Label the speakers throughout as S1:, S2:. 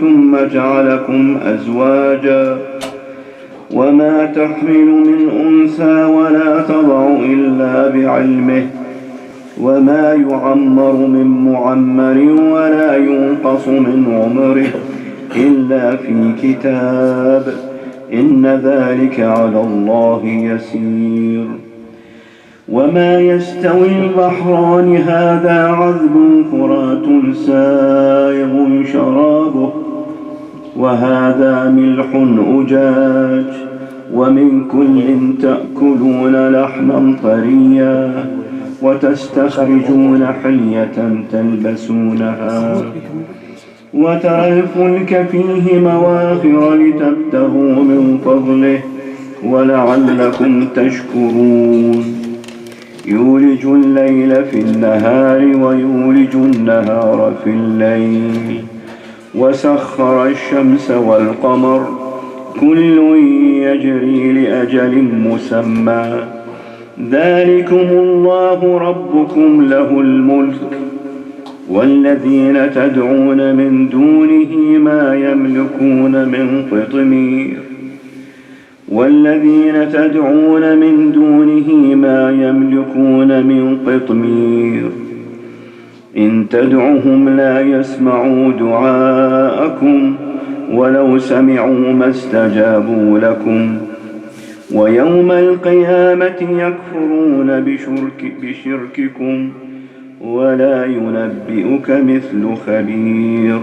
S1: ثم جعلكم أزواجا وما تحمل من أنثى ولا تضع إلا بعلمه وما يعمر من معمر ولا ينقص من عمره إلا في كتاب إن ذلك على الله يسير وما يستوي البحران هذا عذب فرات سائغ شرابه وهذا ملح أجاج ومن كل تأكلون لحما طريا وتستخرجون حلية تلبسونها وترى الفلك فيه مواخر لتبتغوا من فضله ولعلكم تشكرون يولج الليل في النهار ويولج النهار في الليل وسخر الشمس والقمر كل يجري لأجل مسمى ذلكم الله ربكم له الملك والذين تدعون من دونه ما يملكون من قطمير إن تدعهم لا يسمعوا دعاءكم ولو سمعوا ما استجابوا لكم ويوم القيامة يكفرون بشرككم ولا ينبئك مثل خبير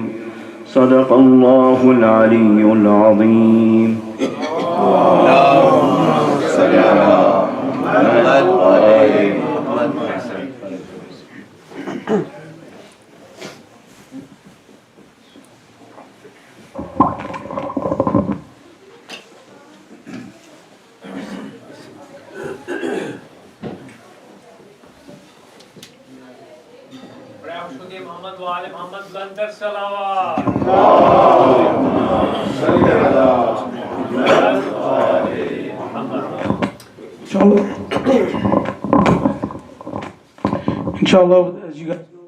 S1: صدق الله العلي العظيم. اللهم صل على محمد وآل محمد.
S2: محمد وآل محمد بلندر صلوات.
S3: Inshallah, as you guys know,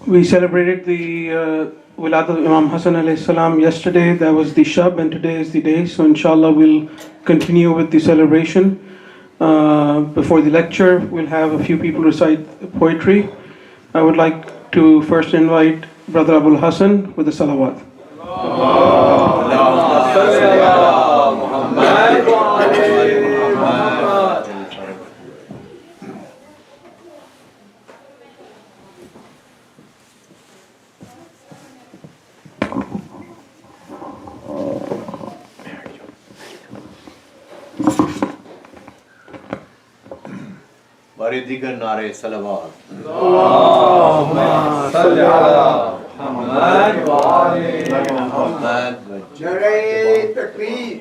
S3: we celebrated the Wiladat of Imam Hassan alayhi salam yesterday. That was the Shab, and today is the day. So inshallah, we'll continue with the celebration. Before the lecture, we'll have a few people recite poetry. I would like to first invite Brother Abul Hassan with the salawat.
S4: بارے دیگر نعرے صلوات.
S5: اللہم صل علی محمد وآل محمد. نعرہ تکبیر.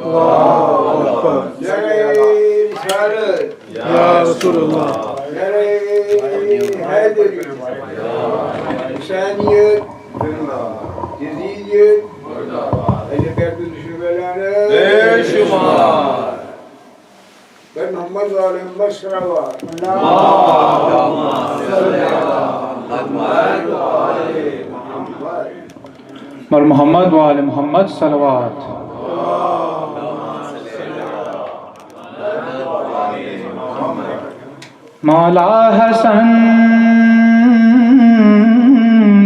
S5: اللہ اکبر. نعرہ رسالت. یا رسول اللہ. نعرہ حیدری. انسانیت. جزیت. اہل بیت الشبلانہ. بے شمار. بر محمد وآل محمد صلوات. اللہم صل علی محمد وآل محمد.
S6: بر محمد وآل محمد صلوات. مولا حسن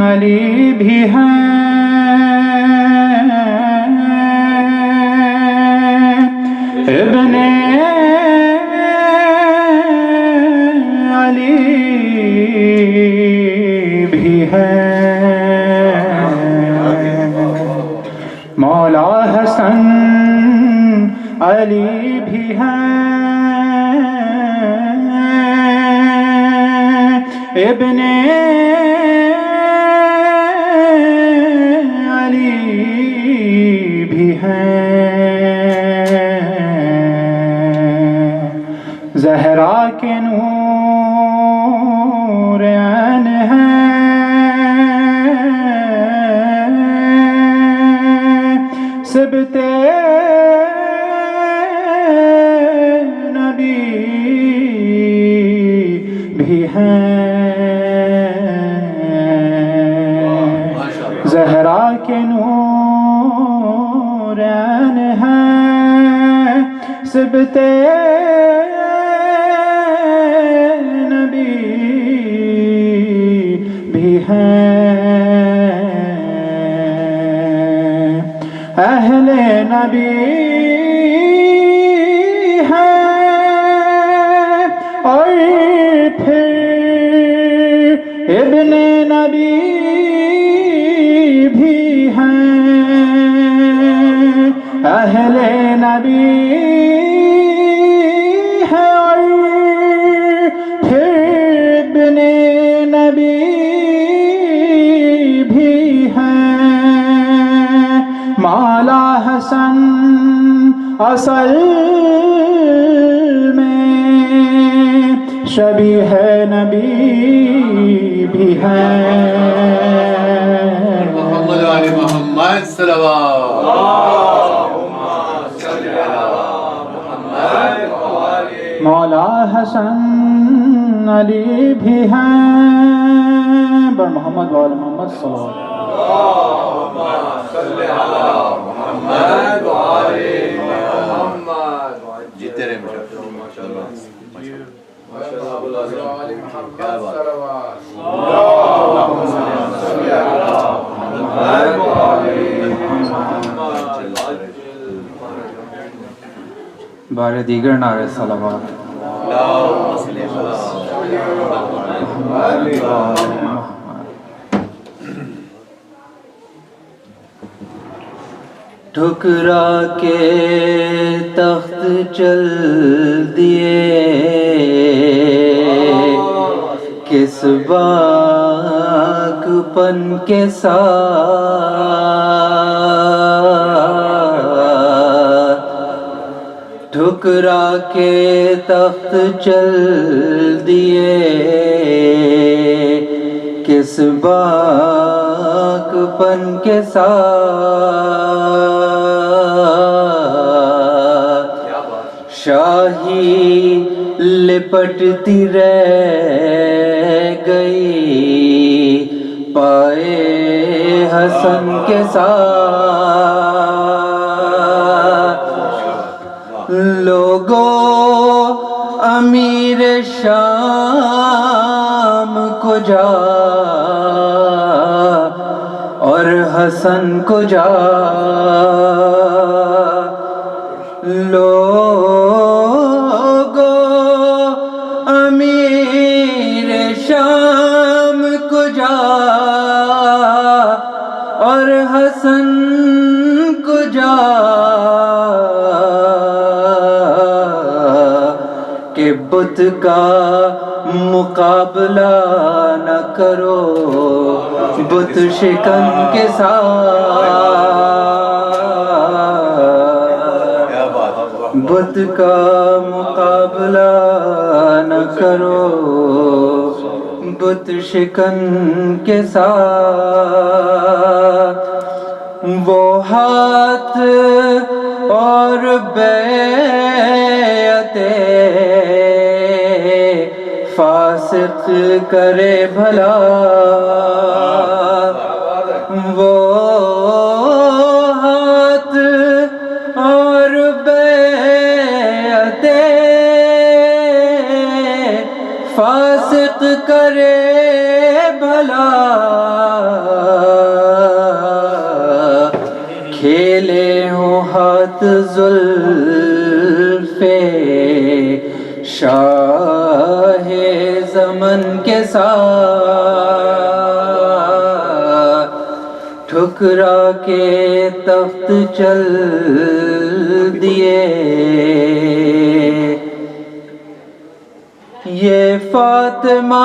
S6: علی بھی ہیں، ابن بھی ہے، مولا حسن علی بھی ہیں، ابن علی بھی ہیں، زہرا کے نور عین ہیں، سبت نبی بھی ہیں، کے نورین ہے سبتے نبی بھی ہیں اہل نبی ہیں اور پھر ابن نبی بھی ہیں اہل نبی ہیں اور پھر ابن نبی بھی ہیں مولا حسن اصل میں شبیہ نبی بھی ہیں
S4: محمد علی محمد صلوات
S6: مولا حسن علی بھی ہیں بر محمد وآل محمد صلی اللہ علیہ
S4: جیتے رہے
S6: بار دیگر نعرے صلوات
S7: ٹھکرا کے تخت چل دیے کس باک پن کے ساتھ ٹھکرا کے تخت چل دیے کس باک پن کے ساتھ شاہی لپٹتی رہ گئی پائے حسن کے ساتھ لوگوں امیر شام کو جا اور حسن کو جا لوگوں امیر شام کو جا اور حسن کو جا کہ بت کا مقابلہ نہ کرو بت شکن کے ساتھ بت کا مقابلہ نہ کرو بت شکن کے ساتھ وہ ہاتھ اور بیعت فاسق کرے بھلا وہ ہاتھ اور بیعت فاسق کرے بھلا کھیلے ہوں ہاتھ زلف شاہ زمن کے ساتھ ٹھکرا کے تخت چل دیے یہ فاطمہ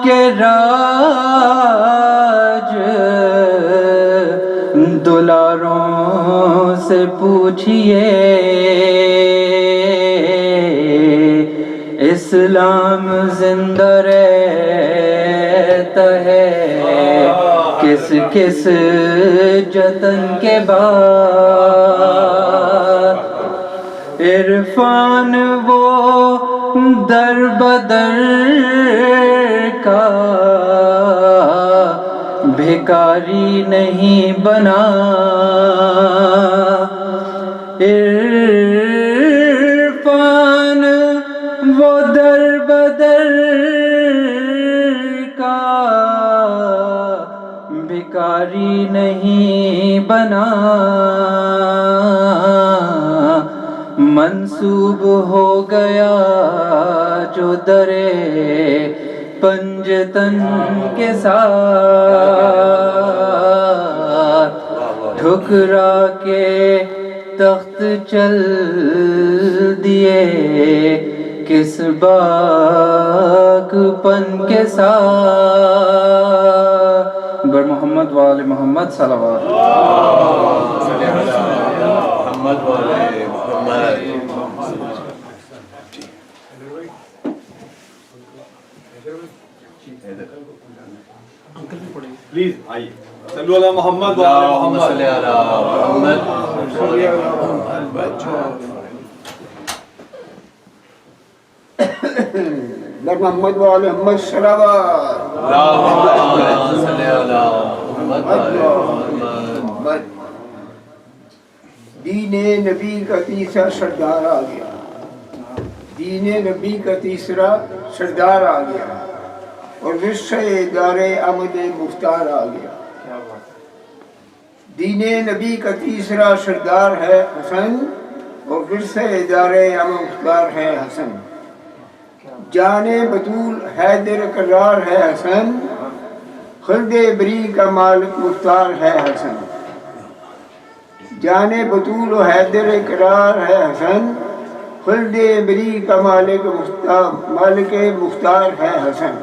S7: کے راج دلاروں سے پوچھئے اسلام زندہ رہتا ہے کس کس جتن کے بعد عرفان وہ در بدر کا بھکاری نہیں بنا عرفان وہ در بدر کا بھکاری نہیں بنا منسوب ہو گیا جو درے پنجتن کے ساتھ ٹھکرا کے تخت چل دیے کس باک پن کے ساتھ بر محمد وآل محمد صلوات
S4: محمد والے محمد
S1: پلیز آئیے صلو علی محمد وعلی محمد
S4: صلی علی محمد
S5: بر محمد وآل محمد صلوات
S4: صلی علی محمد
S5: دین نبی کا تیسرا سردار آ گیا دین نبی کا تیسرا سردار آ گیا اور ورثہ دار احمد مختار آ گیا دین نبی کا تیسرا سردار ہے حسن اور ورثہ دار احمد مختار ہے حسن جان بطول حیدر قرار ہے حسن خلد بری کا مالک مختار ہے حسن جان بطول و حیدر قرار ہے حسن خلد بری کا مالک مختار ہے حسن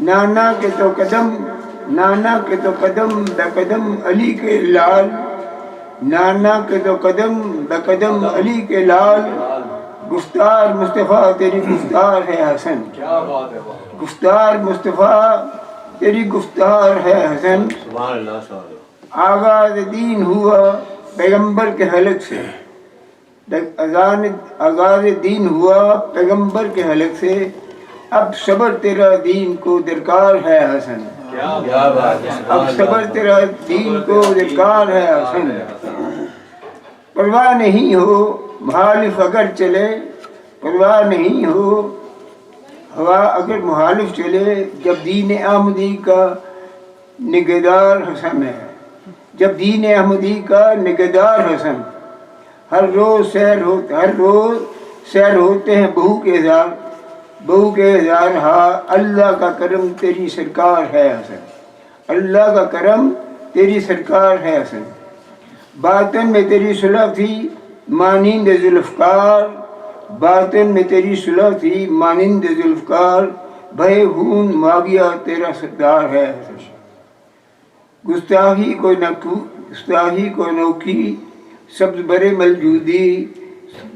S5: نانا کے تو قدم بقدم علی کے لال نانا کے تو قدم بقدم علی کے لال گفتار مصطفیٰ تیری گفتار ہے حسن گفتار مصطفیٰ تیری گفتار ہے حسن
S4: سبحان اللہ
S5: آغاز دین ہوا پیغمبر کے حلق سے آغاز دین ہوا پیغمبر کے حلق سے اب صبر تیرا دین کو درکار ہے حسن اب صبر تیرا دین کو درکار ہے حسن پرواہ نہیں ہو مخالف اگر چلے پرواہ نہیں ہو ہوا اگر مخالف چلے جب دین احمدی کا نگہدار حسن ہے جب دین احمدی کا نگہدار حسن ہر روز سیر ہوتے ہیں بہو کے ہزار ہاں اللہ کا کرم تیری سرکار ہے حسن اللہ کا کرم تیری سرکار ہے حسن باطن میں تیری صلح تھی مانند ذوالفقار باطن میں تیری صلح تھی مانند ذوالفقار بھے خون ماگیا تیرا سردار ہے حسن گستاخی کو نوکی سبز برے ملجودی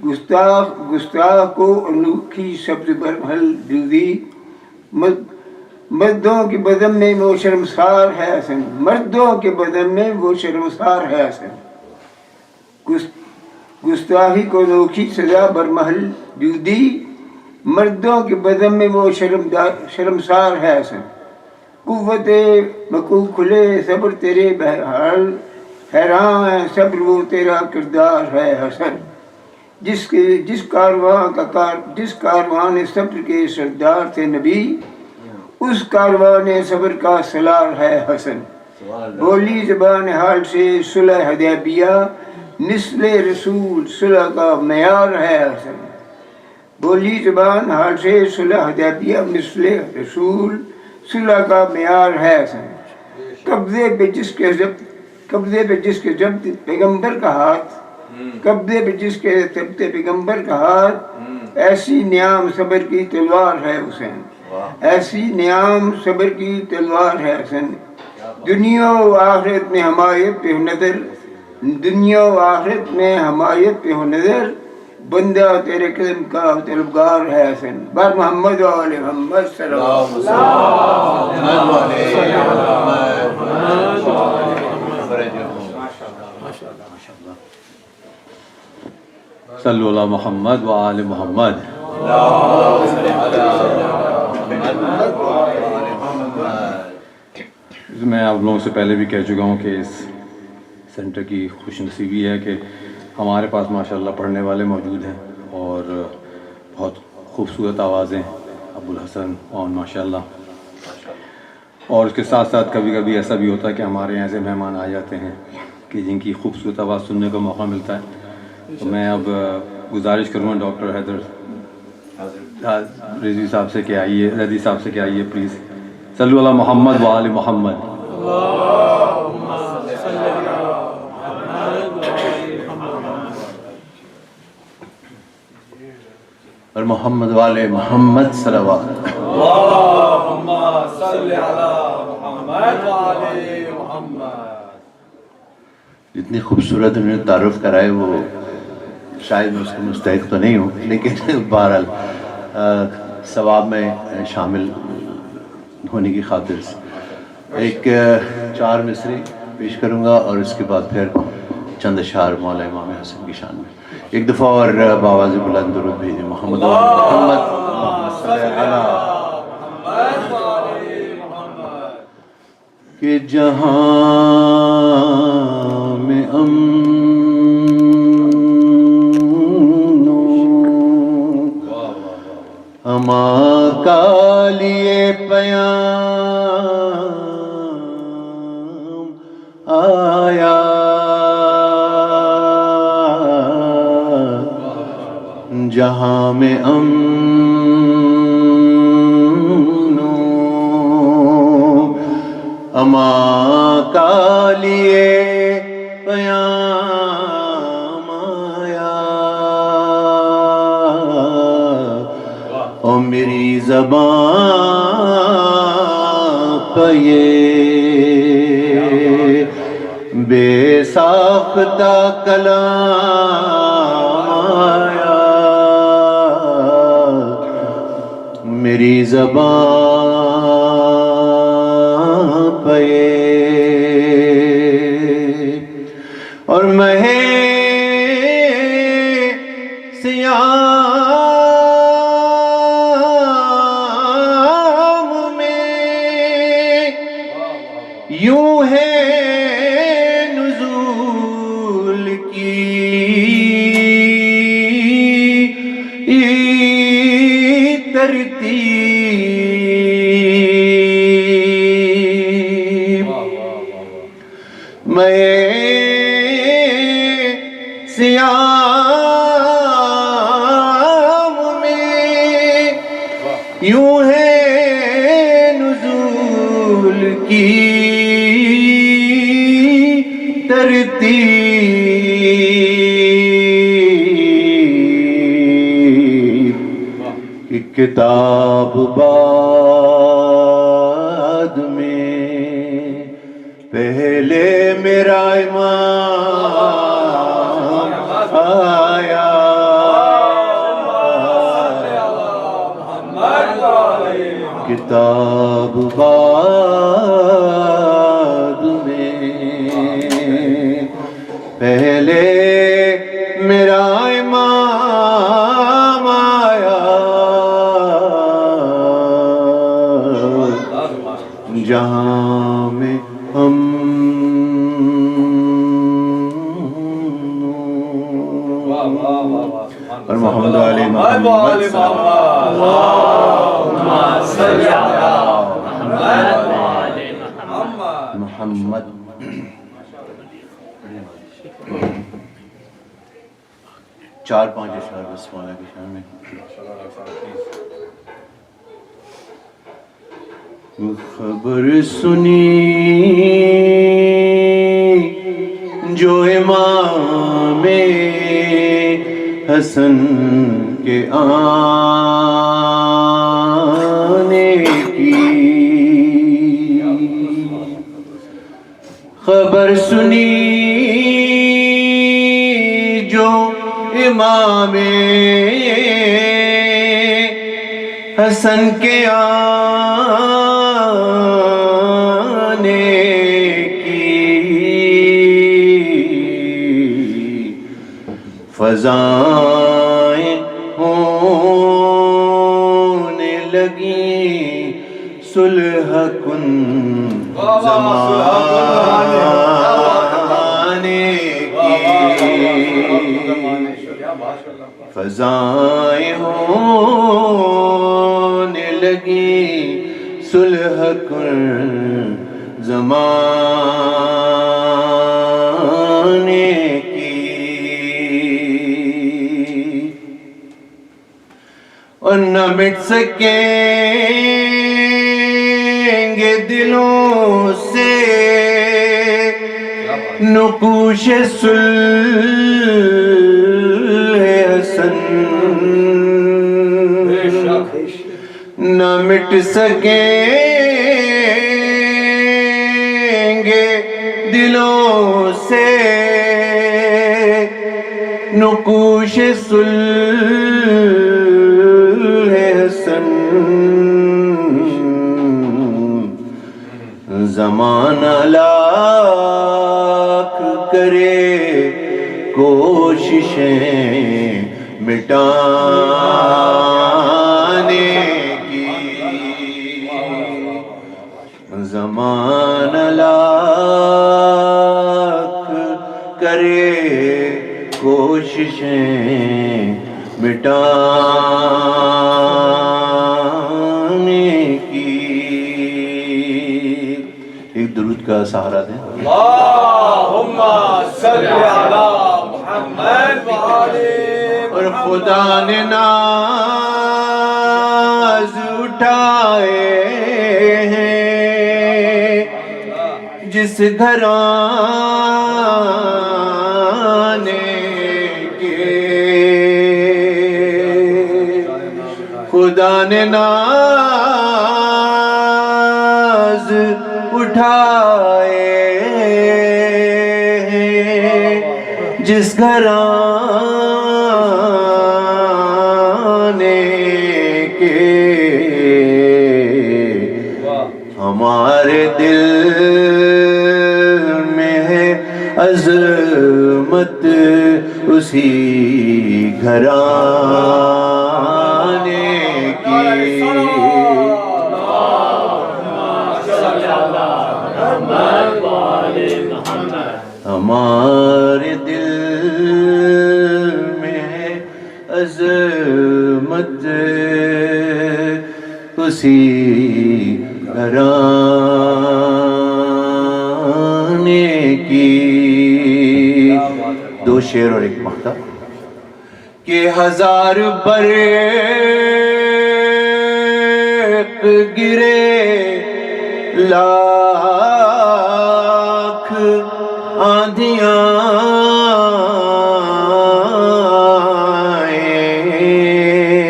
S5: گستاخ کو انوکھی سبز برمحل جودی مردوں کے بدن میں وہ شرمسار ہے حسن مردوں کے بدن میں وہ شرمسار ہے حسن گستاخی کو انوکھی سزا برمحل جودی مردوں کے بدن میں وہ شرمسار ہے حسن قوت مکو کھلے صبر تیرے بہرحال حیران ہے صبر وہ تیرا کردار ہے حسن جس کاروان صبر کے سردار تھے نبی اس کاروان صبر کا سلار ہے حسن بولی زبان حال سے صلح حدیبیہ نسل رسول صلح کا معیار ہے حسن بولی زبان حال سے صلح حدیبیہ نسل رسول صلح کا معیار ہے حسن قبضے پہ جس کے ضبط پیغمبر کا ہاتھ قبضے پہ جس کے ضبط پیغمبر کا ہاتھ ایسی نیام صبر کی تلوار ہے حسین ایسی نیام صبر کی تلوار ہے حسین دنیا و آخرت میں حمایت پہ نظر دنیا و آخرت میں حمایت پہ نظر بندہ تیرے قدم کا طلبگار ہے حسن بر محمد و آل محمد صلی اللہ علیہ
S4: وسلم
S1: صلو علی محمد و آل محمد
S6: میں آپ لوگوں سے پہلے بھی کہہ چکا ہوں کہ اس سینٹر کی خوش نصیبی ہے کہ ہمارے پاس ماشاءاللہ پڑھنے والے موجود ہیں اور بہت خوبصورت آوازیں ابو الحسن اور ماشاءاللہ. اور اس کے ساتھ ساتھ کبھی کبھی ایسا بھی ہوتا ہے کہ ہمارے یہاں ایسے مہمان آ جاتے ہیں کہ جن کی خوبصورت آواز سننے کا موقع ملتا ہے. تو میں اب گزارش کروں گا ڈاکٹر حیدر رضوی صاحب سے کہ آئیے پلیز. صلو علی محمد و آل محمد.
S1: اور محمد والے محمد صلوات.
S4: اللہم صلی علی محمد وعلی محمد.
S1: جتنی خوبصورت انہوں نے تعارف کرائے وہ شاید میں اس کو مستحق تو نہیں ہوں، لیکن بہرحال ثواب میں شامل ہونے کی خاطر سے ایک 4 مصرعے پیش کروں گا اور اس کے بعد پھر چند اشعار مولا امام حسن کی شان میں. ایک دفعہ اور بآواز بلند درود بھیجیں. محمد محمد صلی اللہ کہ جہاں میں اما کا لیے پیام آیا، جہاں میں اما کا لیے پیام آیا، اور میری زبان پہ یہ بے ساختہ کلام آیا، میری زبان پہ اور مہے سیام میں یوں ہے نزول کی ترتیب، میں سیام میں یوں ہے نزول کی ترتیب، کہ کتاب بعد میں پہلے میرا امام آیا، کتاب بعد میں پہلے میرا امام آیا، جہاں میں ہم اور محمد علی محمد محمد. چار 5 اشعار بس مولا کی شان میں. خبر سنی جو امام حسن کے آنے کی، خبر سنی جو امام حسن کے آنے کی، فضائیں ہونے لگیں صلح کن زمانے کی فضائیں ہونے لگی صلح کن زمانے کی اور نہ مٹ سکیں گے دلوں سے نقوش صلح حسن نہ مٹ سکیں گے دلوں سے نقوش صلح حسن زمانہ لاکھ کرے کوششیں مٹانے کی زمانہ لاکھ کرے کوششیں مٹانے کی. ایک درود کا سہارا دیں.
S4: اللہم صلی علی محمد وآلہ.
S1: اور خدا نے ناز اٹھائے ہیں جس گھرانے کے خدا نے ناز اٹھائے ہیں جس گھرانے کے ہمارے دل میں ہے عظمت اسی گھرانے کی. ہمارے دل میں ہے عظمت اسی گھرانے کی. دو شعر اور ایک مقطع. کہ ہزار برق گرے لاکھ آندھیاں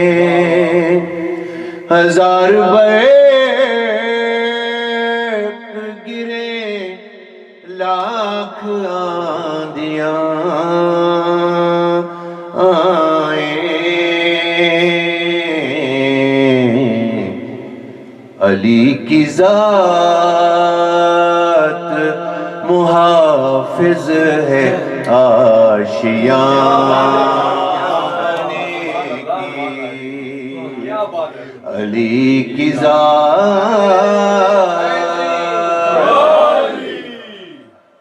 S1: آئیں ہزار برق گرے لاکھ آندھیاں علی کی ذات محافظ ہے آشیانے کی. علی کی ذات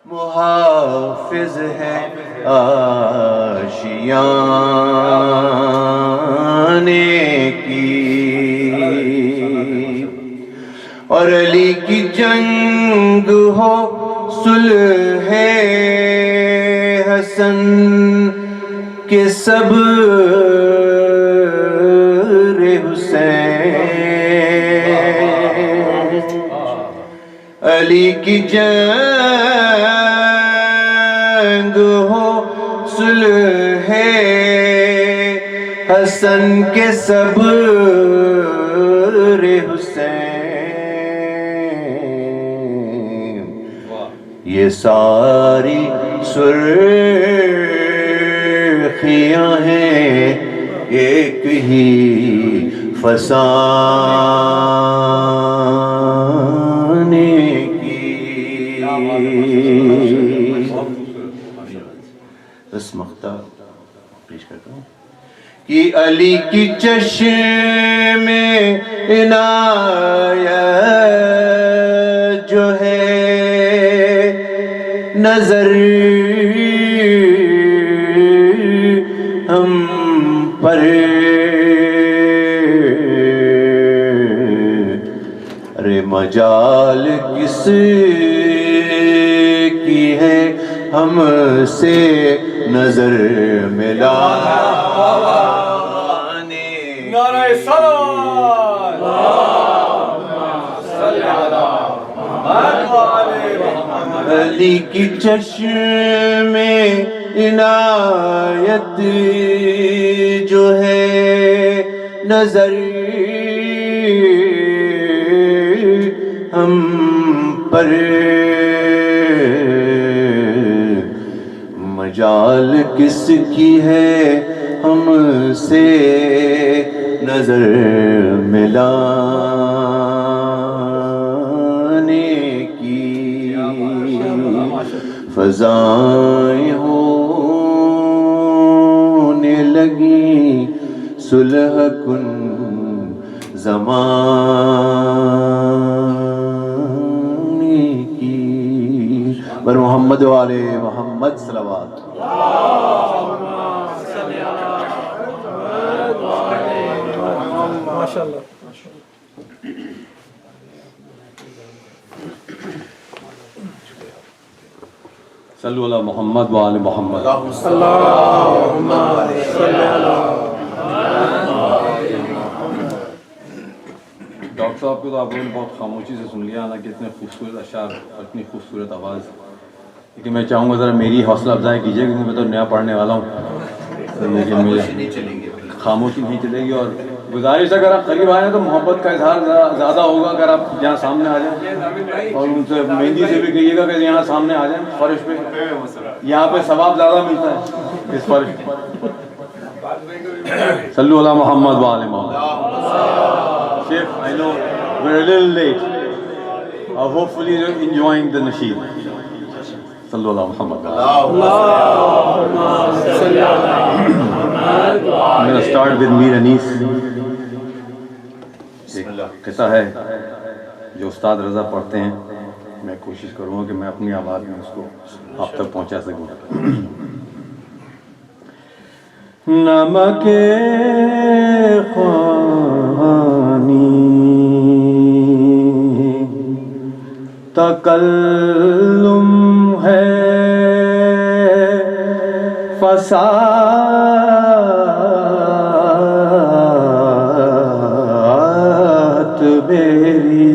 S1: محافظ ہے آشیانے کی. اور علی کی جنگ ہو صلح حسن کے صبر حسین. علی کی جنگ ہو صلح حسن کے صبر حسین. یہ ساری سرخیاں ہیں ایک ہی فسانے کی. اس مقطع پیش کرتا ہوں. کہ علی کی چشم عنایت نظر ہم پر ارے مجال کس کی ہے ہم سے نظر ملانے
S4: نعرہ صلوات صلی اللہ
S1: علی کی چشم عنایت جو ہے نظر ہم پر مجال کس کی ہے ہم سے نظر ملانے کی فضائیں ہونے لگی صلح کن زمانے کی بر محمد والے محمد صلوات
S3: ماشاءاللہ.
S6: صلو علی محمد وآل محمد.
S3: اللہم صلی علی.
S6: ڈاکٹر صاحب کو تو آپ لوگوں نے بہت خاموشی سے سن لیا، حالانکہ اتنے خوبصورت اشعار اور اتنی خوبصورت آواز، لیکن میں چاہوں گا ذرا میری حوصلہ افزائی کیجیے کیونکہ میں تو نیا پڑھنے والا ہوں، تو لیکن مجھے خاموشی نہیں چلے گی. اور گزارش اگر آپ قریب آئیں تو محبت کا اظہار زیادہ ہوگا اگر آپ یہاں سامنے آ جائیں، اور ان سے مہندی سے بھی کہیے گا کہ یہاں سامنے آ جائیں فرش پہ، یہاں پہ ثواب زیادہ ملتا ہے اس فرش پہ. صلو علی محمد وآل محمد. Sheikh, I know we're a little late. Hopefully you're enjoying the nasheed. صلو علی محمد. I'm going to start with Mir Anis. ایک قصہ ہے جو استاد رضا پڑھتے ہیں، میں کوشش کروں گا کہ میں اپنی آواز میں اس کو آپ تک پہنچا سکوں. نمک خوانی تکلم ہے فساد میری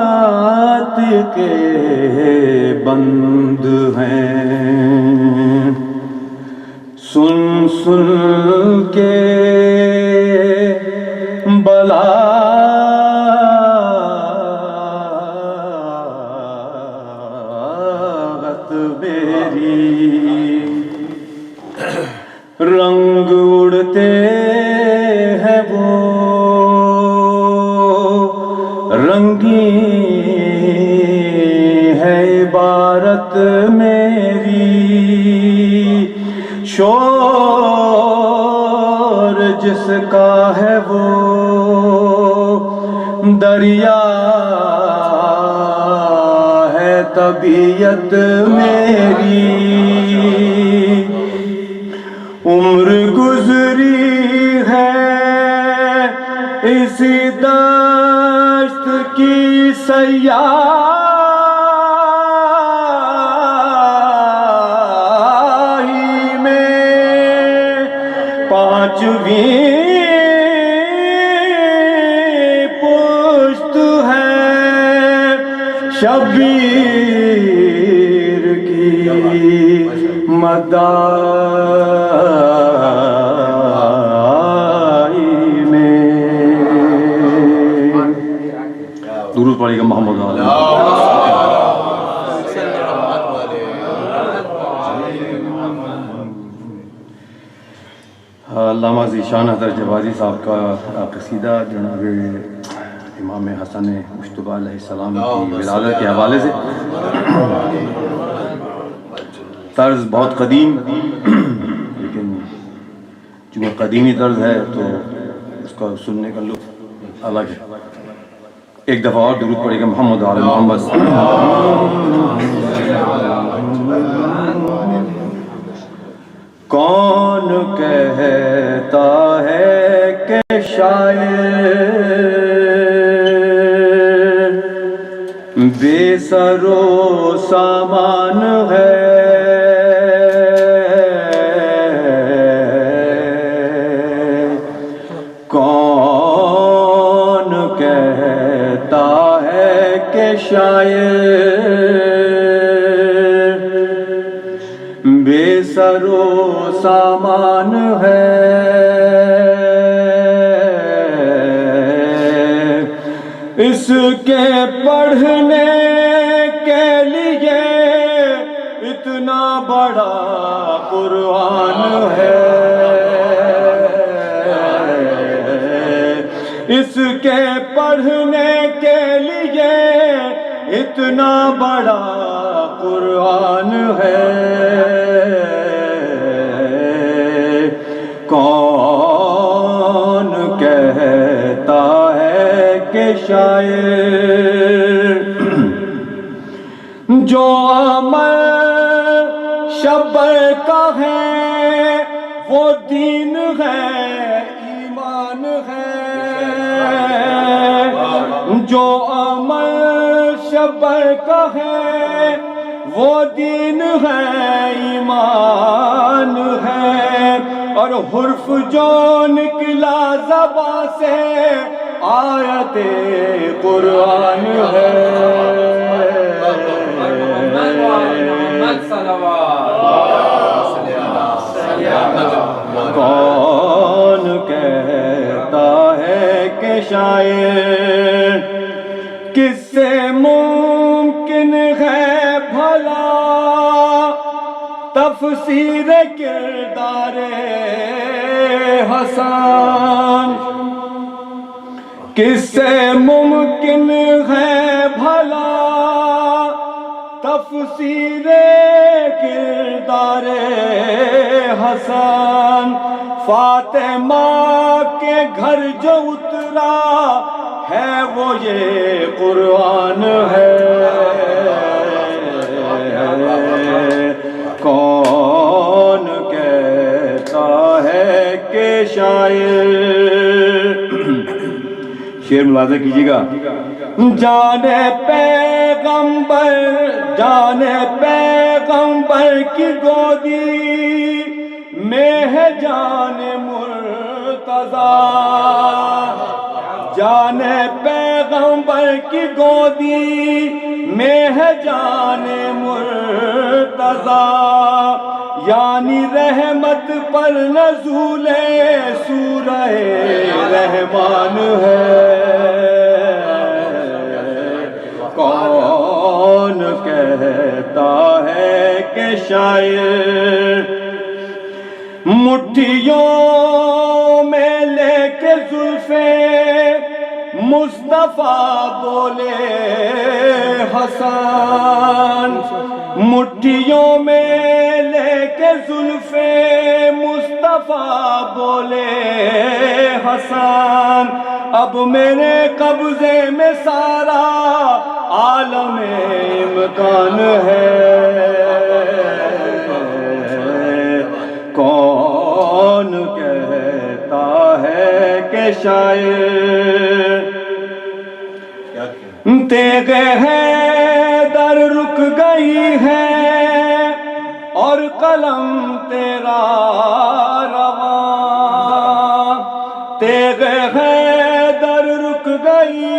S6: نعت کے بند ہیں، سن سن کے بلاغت میری رنگ اڑتے ہیں وہ رنگین ہے عبارت میری، شور جس کا ہے وہ دریا ہے طبیعت میری. عمر گزری ہے اسی دشت کی سیاہی میں، پانچویں پشت ہے شبیر کی مدائی میں. درود پڑھیے گا محمد علیہ. علامہ ذیشان حضرت جوازی صاحب کا قصیدہ جناب امام حسن مشتبہ علیہ السلام کی ولادت کے حوالے سے. طرز بہت قدیم، لیکن چونکہ قدیمی طرز ہے تو اس کا سننے کا لطف الگ ہے. ایک دفعہ اور درود پڑھے گا محمد وعلی محمد صلی اللہ علیہ وسلم۔ کون کہتا ہے کہ شاعر بے سر و سامان ہے، کون کہتا ہے کہ شاعر بے سر و سامان ہے، اس کے پڑھنے کے لیے اتنا بڑا قرآن ہے، اس کے پڑھنے کے لیے اتنا بڑا قرآن ہے، کون کہتا ہے کہ شاعر جو عمل شبر کا ہے وہ دین ہے ایمان ہے، جو عمل شبر کا ہے وہ دین ہے ایمان ہے، اور حرف جو نکلا زبان سے آیت قرآن ہے، کون کہتا ہے کہ شاعر کس سے ممکن ہے بھلا تفسیر کردار حسن، کس سے ممکن ہے بھلا تفسیر کردار حسن، فاطمہ کے گھر جو اترا ہے وہ یہ قرآن ہے، کون کہتا ہے کہ شاعر شعر ملاحظہ کیجیے گا، جان پیغمبر کی گودی میں ہے جان مرتضیٰ، جان پیغمبر کی گودی میں ہے جان مرتضیٰ، یعنی رحمت پر نزول سورہ رحمان ہے، کون کہتا ہے کہ شاعر مٹھیوں میں لے کے زلفیں مصطفیٰ بولے حسن، مٹھیوں میں لے کے زلفیں مصطفیٰ بولے حسن، اب میرے قبضے میں سارا عالم امکان ہے، کون کہتا ہے کہ شاعر تیغ حیدر رک گئی ہے اور قلم تیرا رواں، تیغ حیدر رک گئی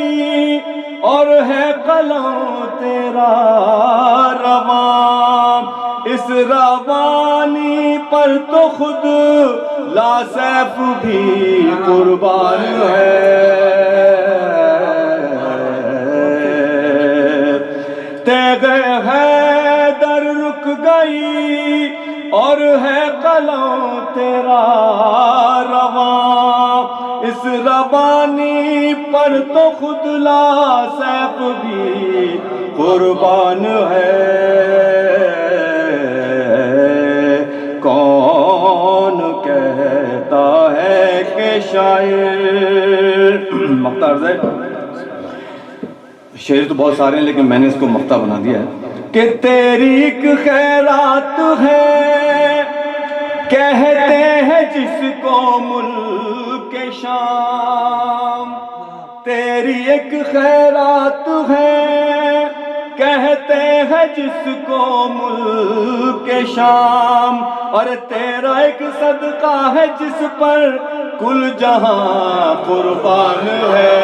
S6: اور ہے قلم تیرا رواں، اس روانی پر تو خود لا سیف بھی قربان ہے، تیغ حیدر رک گئی اور ہے قلم تیرا رواں، اس روانی پر تو خود لا سیف بھی قربان ہے، کون کہتا ہے کہ شاعر مختار शेर तो बहुत सारे हैं लेकिन मैंने इसको मक्ता बना दिया है कि तेरी एक खैरात है कहते हैं जिसको मुल्क शाम, तेरी एक खैरात है कहते हैं जिसको मुल्क शाम, और तेरा एक सदका है जिस पर कुल जहां कुर्बान है।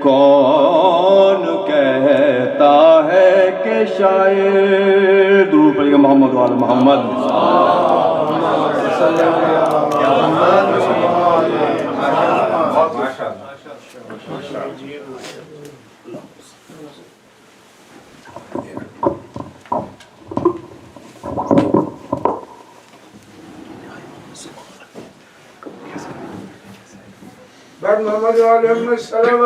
S6: कौन कहता है कि शायर, दूर पड़ेगा मोहम्मद वाला मोहम्मद।
S5: بعد محمد وعلى السلام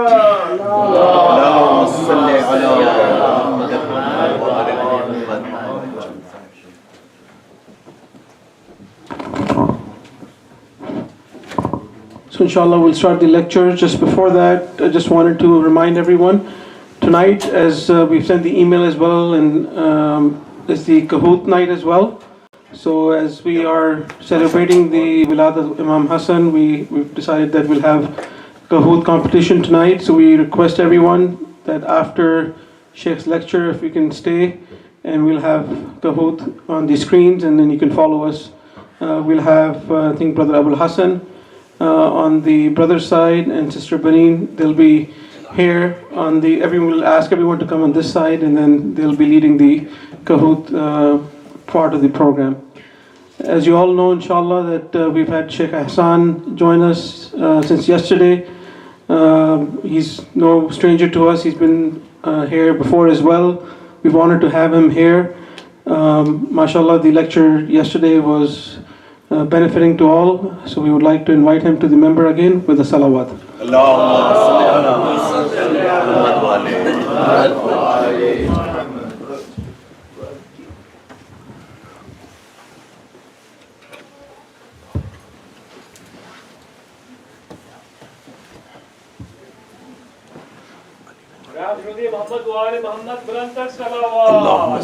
S3: So inshallah we'll start the lecture. Just before that, I just wanted to remind everyone, tonight as we've sent the email as well, and it's the Kahoot night as well. So as we are celebrating the Wiladat Imam Hassan, we've decided that we'll have Kahoot competition tonight. So we request everyone that after Sheikh's lecture, if we can stay, and we'll have Kahoot on the screens, and then you can follow us. We'll have, I think, Brother Abul Hassan on the brother's side, and Sister Baneen. They'll be here on the. Everyone will ask everyone to come on this side, and then they'll be leading the Kahoot part of the program. As you all know, inshallah, that we've had Sheikh Ehsan join us since yesterday. He's no stranger to us. He's been here before as well. We've honored to have him here. MashaAllah, the lecture yesterday was benefiting to all. So we would like to invite him to the member again with a salawat.
S2: Mohammad वाले मोहम्मद बुलंद तक सलावत।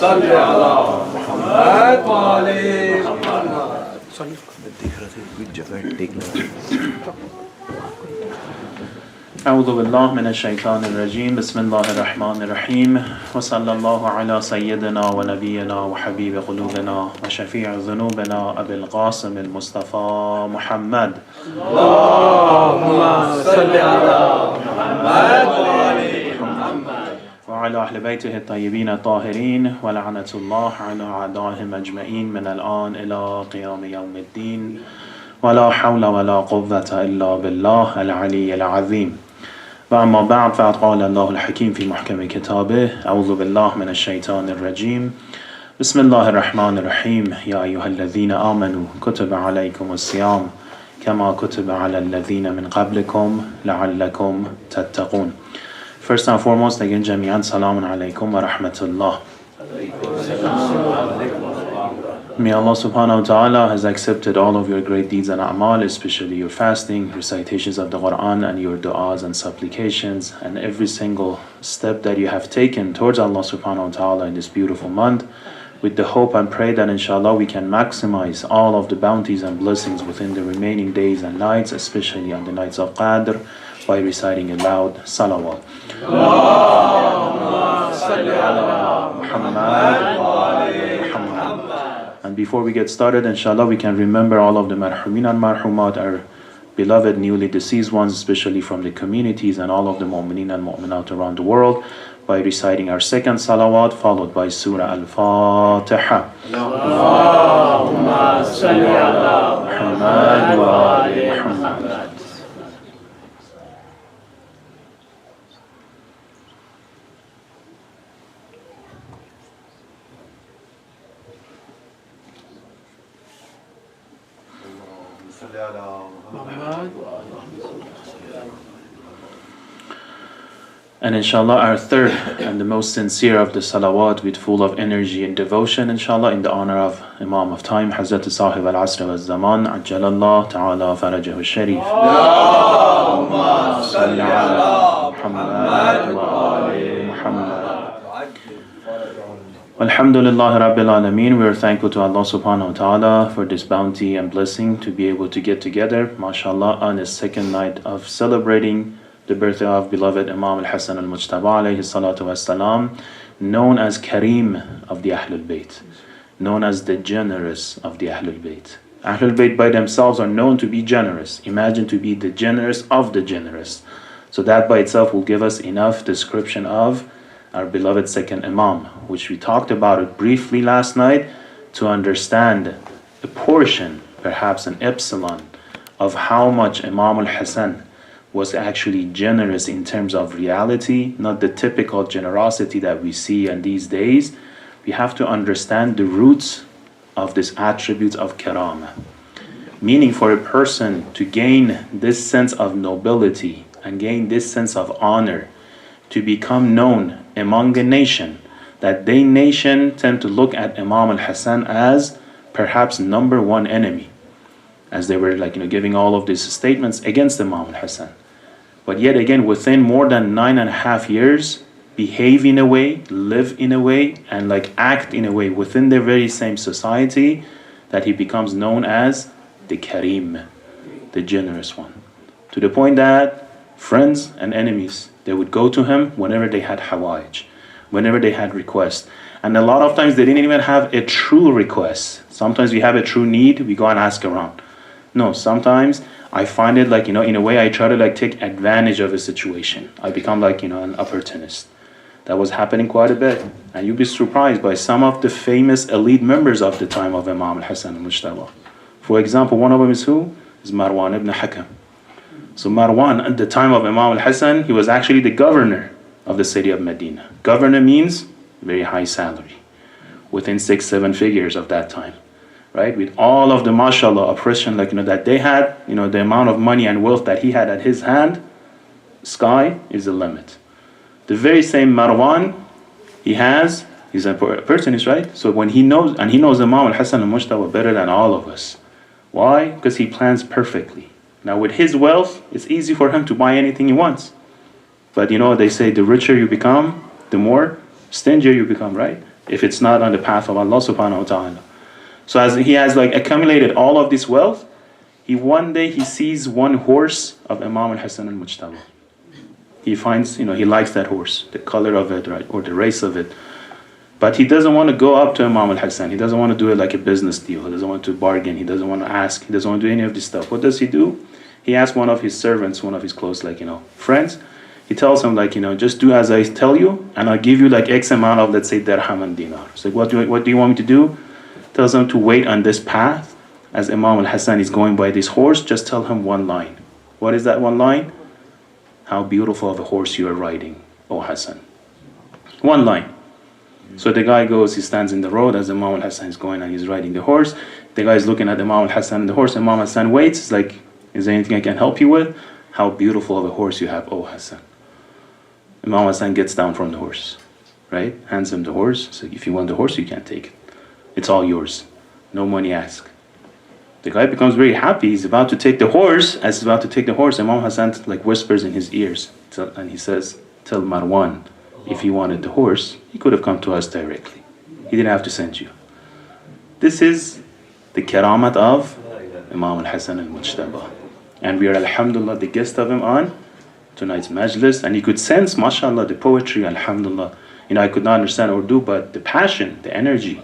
S4: सल्ले अला मुहम्मद वाले
S8: أعوذ بالله من الشيطان الرجيم بسم الله الرحمن الرحيم وصلى الله على سيدنا ونبينا وحبيب قلوبنا وشفيع ذنوبنا أبي القاسم المصطفى محمد
S4: اللهم صل على محمد
S8: وعلى أهل بيته الطيبين الطاهرين ولعنة الله على أعدائهم أجمعين من الآن إلى قيام يوم الدين ولا حول ولا قوة إلا بالله العلي العظيم. وأما بعد فقد قال الله الحكيم في محكم كتابه أعوذ بالله من الشيطان الرجيم بسم الله الرحمن الرحيم يا أيها الذين آمنوا كتب عليكم الصيام كما كتب على الذين من قبلكم لعلكم تتقون. First and foremost, again, جميعا سلام عليكم ورحمة الله. May Allah subhanahu wa ta'ala has accepted all of your great deeds and a'mal, especially your fasting, recitations of the Quran, and your du'as and supplications, and every single step that you have taken towards Allah subhanahu wa ta'ala in this beautiful month, with the hope and pray that inshallah we can maximize all of the bounties and blessings within the remaining days and nights, especially on the nights of Qadr, by reciting aloud salawat. And before we get started, inshallah, we can remember all of the marhumin and marhumat, our beloved newly deceased ones, especially from the communities, and all of the mu'mineen and mu'minat around the world, by reciting our second salawat, followed by Surah Al-Fatiha. Allahumma salli ala Muhammad wa ali Muhammad. And inshallah, our third and the most sincere of the salawat with full of energy and devotion, inshallah, in the honor of Imam of Time, Hazrat Sahib al-Asr wal-Zaman, Ajjalallah ta'ala farajahu al-Sharif.
S4: Allahumma salli ala Muhammad wa ali
S8: Muhammad. Alhamdulillah Rabbil Alameen. We are thankful to Allah subhanahu wa ta'ala for this bounty and blessing to be able to get together, mashallah, on his second night of celebrating the birthday of beloved Imam al-Hassan al-Mujtaba alayhi salatu wassalam, known as Kareem of the Ahlul Bayt, known as the generous of the Ahlul Bayt. Ahlul Bayt by themselves are known to be generous. Imagine to be the generous of the generous. So that by itself will give us enough description of our beloved second Imam, which we talked about it briefly last night to understand a portion, perhaps an epsilon, of how much Imam al-Hassan was actually generous in terms of reality, not the typical generosity that we see in these days. We have to understand the roots of this attribute of karama. Meaning for a person to gain this sense of nobility and gain this sense of honor, to become known among a nation, that they nation tend to look at Imam al-Hassan as perhaps number one enemy, as they were giving all of these statements against Imam al-Hassan. But yet again, within more than 9.5 years, behave in a way, live in a way, and act in a way within the very same society, that he becomes known as the Kareem, the generous one. To the point that friends and enemies, they would go to him whenever they had hawaij, whenever they had requests. And a lot of times they didn't even have a true request. Sometimes we have a true need, we go and ask around. No, sometimes I find it in a way I try to take advantage of a situation. I become an opportunist. That was happening quite a bit. And you'd be surprised by some of the famous elite members of the time of Imam al-Hassan al-Mujtaba. For example, one of them is who? Is Marwan ibn Hakam. So Marwan, at the time of Imam al-Hassan, he was actually the governor of the city of Medina. Governor means very high salary, within 6-7 figures of that time, right? With all of the mashallah oppression that they had, the amount of money and wealth that he had at his hand, sky is the limit. The very same Marwan, he's a personist, right? So when he knows Imam al-Hassan al-Mujtaba better than all of us. Why? Because he plans perfectly. Now with his wealth, it's easy for him to buy anything he wants. But they say the richer you become, the more stingier you become, right? If it's not on the path of Allah subhanahu wa ta'ala. So as he has accumulated all of this wealth, one day he sees one horse of Imam al-Hassan al-Mujtaba. He finds, he likes that horse, the color of it, right, or the race of it. But he doesn't want to go up to Imam al-Hassan. He doesn't want to do it like a business deal. He doesn't want to bargain. He doesn't want to ask. He doesn't want to do any of this stuff. What does he do? He asks one of his servants, one of his close, friends. He tells him, just do as I tell you, and I'll give you X amount of, let's say, dirham and dinar. So what do you want me to do? Tells him to wait on this path. As Imam al-Hassan is going by this horse, just tell him one line. What is that one line? How beautiful of a horse you are riding, O Hassan. One line. So the guy goes, he stands in the road as Imam al-Hassan is going and he's riding the horse. The guy is looking at Imam al-Hassan and the horse. Imam al-Hassan waits. It's like, is there anything I can help you with? How beautiful of a horse you have, O Hassan. Imam al-Hassan gets down from the horse, right? Hands him the horse. So if you want the horse, you can't take it. It's all yours. No money asked. The guy becomes very happy. He's about to take the horse. As he's about to take the horse, Imam Hassan whispers in his ears. And he says, tell Marwan, if he wanted the horse, he could have come to us directly. He didn't have to send you. This is the karamat of Imam al-Hassan al-Mujtaba. And we are, alhamdulillah, the guest of him on tonight's majlis. And you could sense, mashallah, the poetry, alhamdulillah. I could not understand Urdu, but the passion, the energy,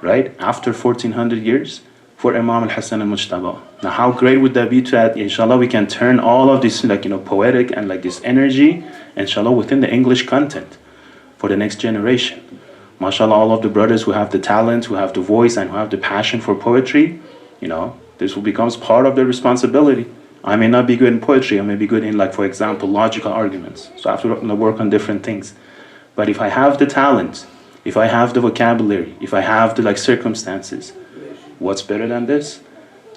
S8: right? After 1400 years for Imam al-Hassan al-Mujtaba. Now how great would that be that, inshallah, we can turn all of this, poetic and this energy, inshallah, within the English content for the next generation. MashaAllah, all of the brothers who have the talent, who have the voice, and who have the passion for poetry, this will becomes part of their responsibility. I may not be good in poetry, I may be good in, for example, logical arguments. So I have to work on different things. But if I have the talent, if I have the vocabulary, if I have the circumstances, what's better than this?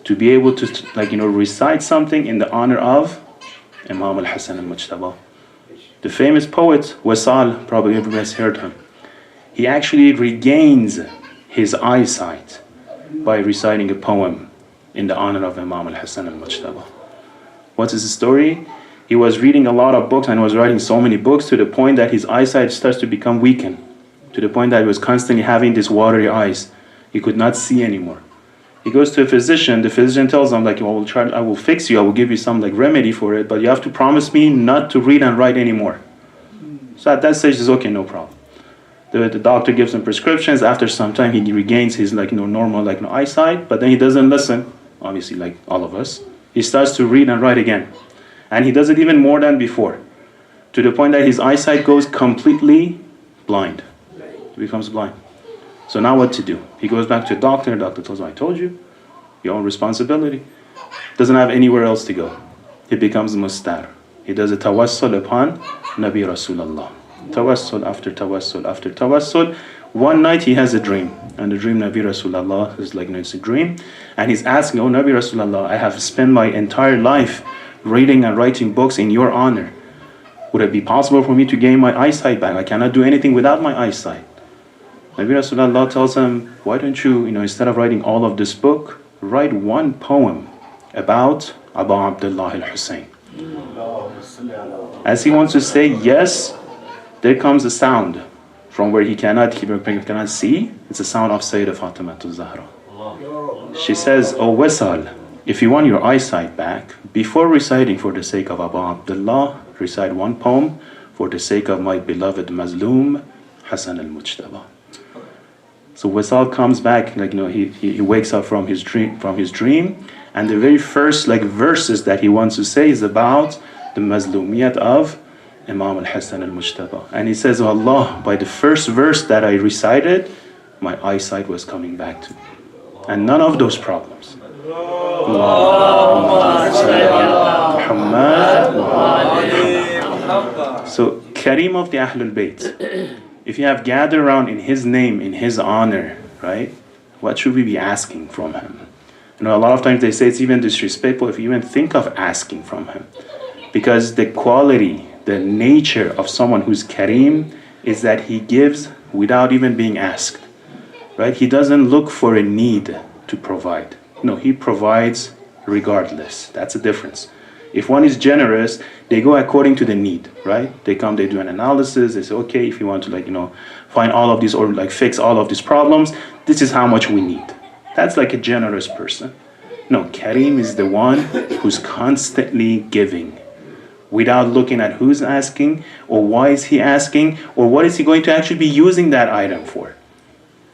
S8: To be able to recite something in the honor of Imam al-Hassan al-Mujtaba. The famous poet Wasal, probably everybody has heard him. He actually regains his eyesight by reciting a poem in the honor of Imam al-Hassan al-Mujtaba. What is the story? He was reading a lot of books and was writing so many books to the point that his eyesight starts to become weakened, to the point that he was constantly having these watery eyes. He could not see anymore. He goes to a physician. The physician tells him, like, well, I will fix you. I will give you some like remedy for it, but you have to promise me not to read and write anymore. So at that stage, he says, okay, no problem. The doctor gives him prescriptions. After some time, he regains his normal eyesight, but then he doesn't listen. Obviously, like all of us, he starts to read and write again, and he does it even more than before, to the point that his eyesight goes completely blind. He becomes blind. So now what to do? He goes back to the doctor. The doctor tells him, I told you, your own responsibility. Doesn't have anywhere else to go. He becomes mustar. He does a tawassul upon Nabi Rasulullah. Tawassul after tawassul after tawassul. One night he has a dream. And the dream Nabi Rasulullah is like, it's a dream. And he's asking, oh Nabi Rasulullah, I have spent my entire life reading and writing books in your honor. Would it be possible for me to gain my eyesight back? I cannot do anything without my eyesight. Nabi Rasulullah tells him, why don't you, instead of writing all of this book, write one poem about Abu Abdullah al-Hussein. As he wants to say yes, there comes a sound from where he cannot see. It's a sound of Sayyidah Fatima al-Zahra. She says, oh Wasal, if you want your eyesight back, before reciting for the sake of Abu Abdullah, recite one poem for the sake of my beloved Mazloom, Hassan al-Mujtaba. So Wasal comes back, he wakes up from his dream, and the very first verses that he wants to say is about the Mazloomiyat of Imam al-Hassan al-Mujtaba. And he says, oh Allah, by the first verse that I recited, my eyesight was coming back to me. And none of those problems. So, Kareem of the Ahlul Bayt, if you have gathered around in his name, in his honor, right? What should we be asking from him? A lot of times they say it's even disrespectful if you even think of asking from him. Because the quality, the nature of someone who's Kareem is that he gives without even being asked, right? He doesn't look for a need to provide. No, he provides regardless. That's the difference. If one is generous, they go according to the need, right? They come, they do an analysis, they say, okay, if you want to find all of these or fix all of these problems, this is how much we need. That's like a generous person. No, Kareem is the one who's constantly giving without looking at who's asking or why is he asking or what is he going to actually be using that item for.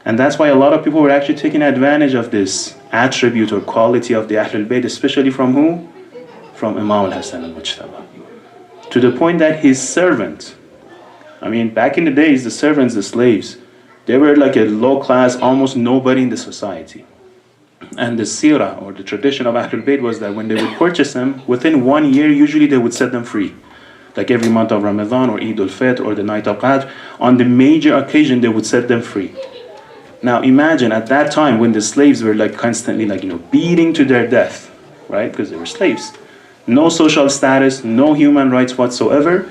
S8: And that's why a lot of people were actually taking advantage of this attribute or quality of the Ahlul Bayt, especially from who? From Imam al-Hassan al-Mujtaba. To the point that his servant, back in the days, the servants, the slaves, they were like a low class, almost nobody in the society. And the seerah or the tradition of Ahlul Bayt was that when they would purchase them, within 1 year, usually they would set them free. Like every month of Ramadan or Eid al-Fitr or the night of Qadr, on the major occasion, they would set them free. Now imagine at that time when the slaves were constantly beating to their death, right? Because they were slaves. No social status, no human rights whatsoever.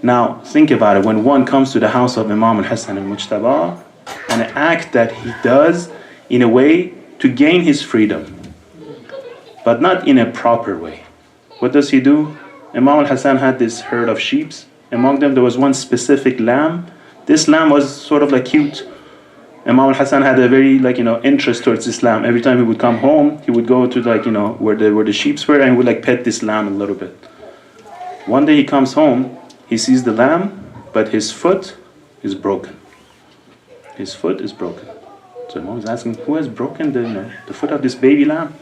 S8: Now think about it, when one comes to the house of Imam al-Hassan al-Mujtaba, an act that he does in a way to gain his freedom, but not in a proper way. What does he do? Imam al-Hassan had this herd of sheep. Among them there was one specific lamb. This lamb was sort of cute. Imam al-Hassan had a very interest towards this lamb. Every time he would come home, he would go to where the sheep were and he would pet this lamb a little bit. One day he comes home, he sees the lamb, but his foot is broken. His foot is broken. So Imam is asking, who has broken the foot of this baby lamb?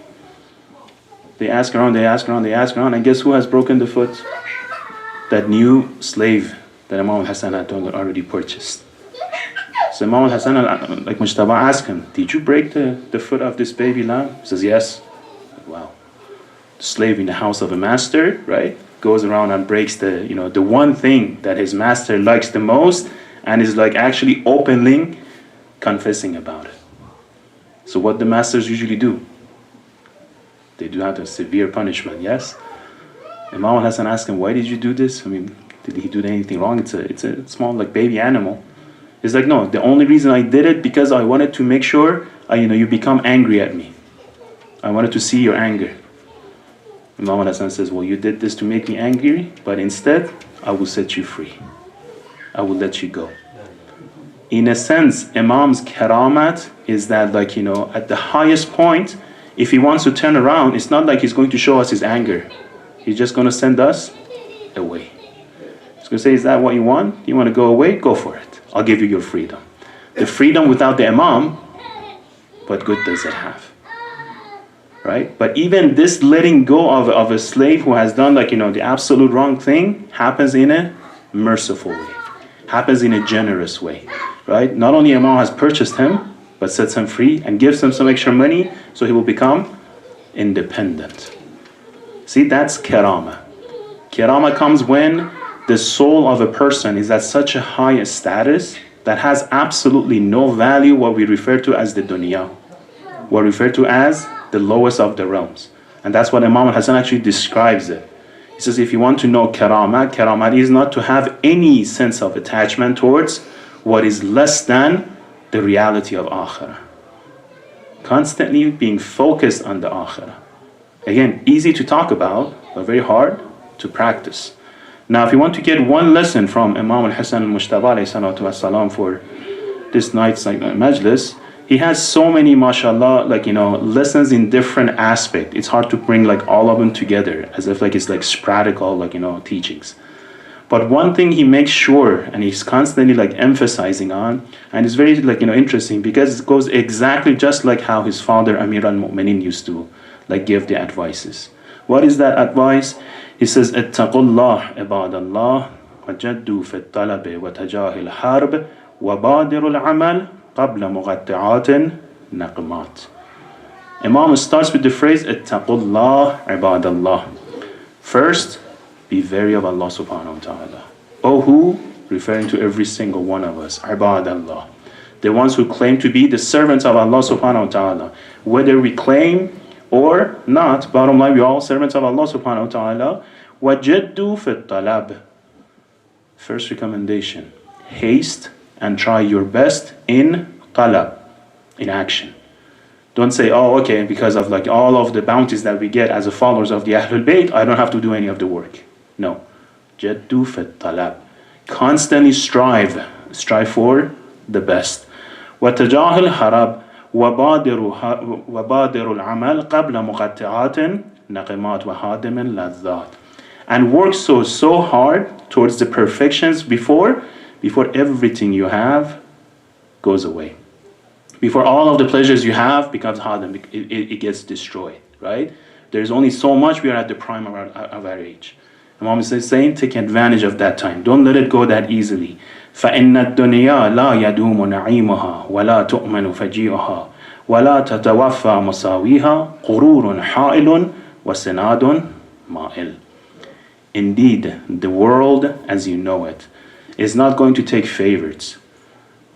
S8: They ask around, and guess who has broken the foot? That new slave that Imam al-Hassan had already purchased. So Imam al-Hassan Mujtaba asked him, did you break the foot of this baby lamb? He says, yes. Wow. The slave in the house of a master, right, goes around and breaks the one thing that his master likes the most and is actually openly confessing about it. So what the masters usually do? They do have a severe punishment, yes? Imam al-Hassan asked him, why did you do this? Did he do anything wrong? It's a small like baby animal. He's like, no, the only reason I did it because I wanted to make sure you become angry at me. I wanted to see your anger. Imam Hassan says, well, you did this to make me angry, but instead, I will set you free. I will let you go. In a sense, Imam's karamat is that at the highest point, if he wants to turn around, it's not like he's going to show us his anger. He's just going to send us away. He's going to say, is that what you want? You want to go away? Go for it. I'll give you your freedom. The freedom without the Imam, what good does it have? Right? But even this letting go of a slave who has done the absolute wrong thing happens in a merciful way. Happens in a generous way. Right? Not only Imam has purchased him, but sets him free and gives him some extra money so he will become independent. See, that's karama. Karama comes when the soul of a person is at such a high status that has absolutely no value, what we refer to as the dunya, what we refer to as the lowest of the realms. And that's what Imam Hassan actually describes it. He says, if you want to know karama is not to have any sense of attachment towards what is less than the reality of akhirah. Constantly being focused on the akhirah. Again, easy to talk about, but very hard to practice. Now, if you want to get one lesson from Imam al-Hassan al-Mujtaba alayhi salatu wassalam for this night's majlis, he has so many, mashallah, lessons in different aspects. It's hard to bring all of them together as if it's sporadical, teachings. But one thing he makes sure, and he's constantly emphasizing on, and it's very interesting because it goes exactly just like how his father Amir al-Mu'minin used to give the advices. What is that advice? He says, "Ittaqullah ibadallah wa jaddu fi at-talab wa tajahil harb wa badiru al-amal qabla muqatti'atin naqmat." Imam starts with the phrase "Ittaqullah ibadallah." First, be wary of Allah subhanahu wa ta'ala. Oh, who? Referring to every single one of us. Ibadallah. The ones who claim to be the servants of Allah subhanahu wa ta'ala. Whether we claim or not, bottom line, we're all servants of Allah subhanahu wa ta'ala. وَجَدُّوا فِي الطَّلَبِ. First recommendation, haste and try your best in talab, in action. Don't say, oh, okay, because of all of the bounties that we get as the followers of the Ahlul Bayt, I don't have to do any of the work. No. جَدُّوا فِي الطَّلَبِ. Constantly strive for the best. وَتَجَاهِلْ harab. وَبَادِرُ الْعَمَلِ قَبْلَ مُقَطِّعَاتٍ نَقِمَاتٍ وَهَادِمٍ لَذَّاتٍ. And work so hard towards the perfections before everything you have goes away. Before all of the pleasures you have becomes hadim, it gets destroyed, right? There's only so much. We are at the prime of our age. Imam is saying, take advantage of that time. Don't let it go that easily. فَإِنَّ الدُّنْيَا لَا يَدُومُ نَعِيمُهَا وَلَا تُؤْمَنُ فَجِيعُهَا وَلَا تَتَوَفَّى مَسَاوِيهَا قُرُورٌ حَائِلٌ وَسِنَادٌ مَائِلٌ. Indeed, the world as you know it is not going to take favors.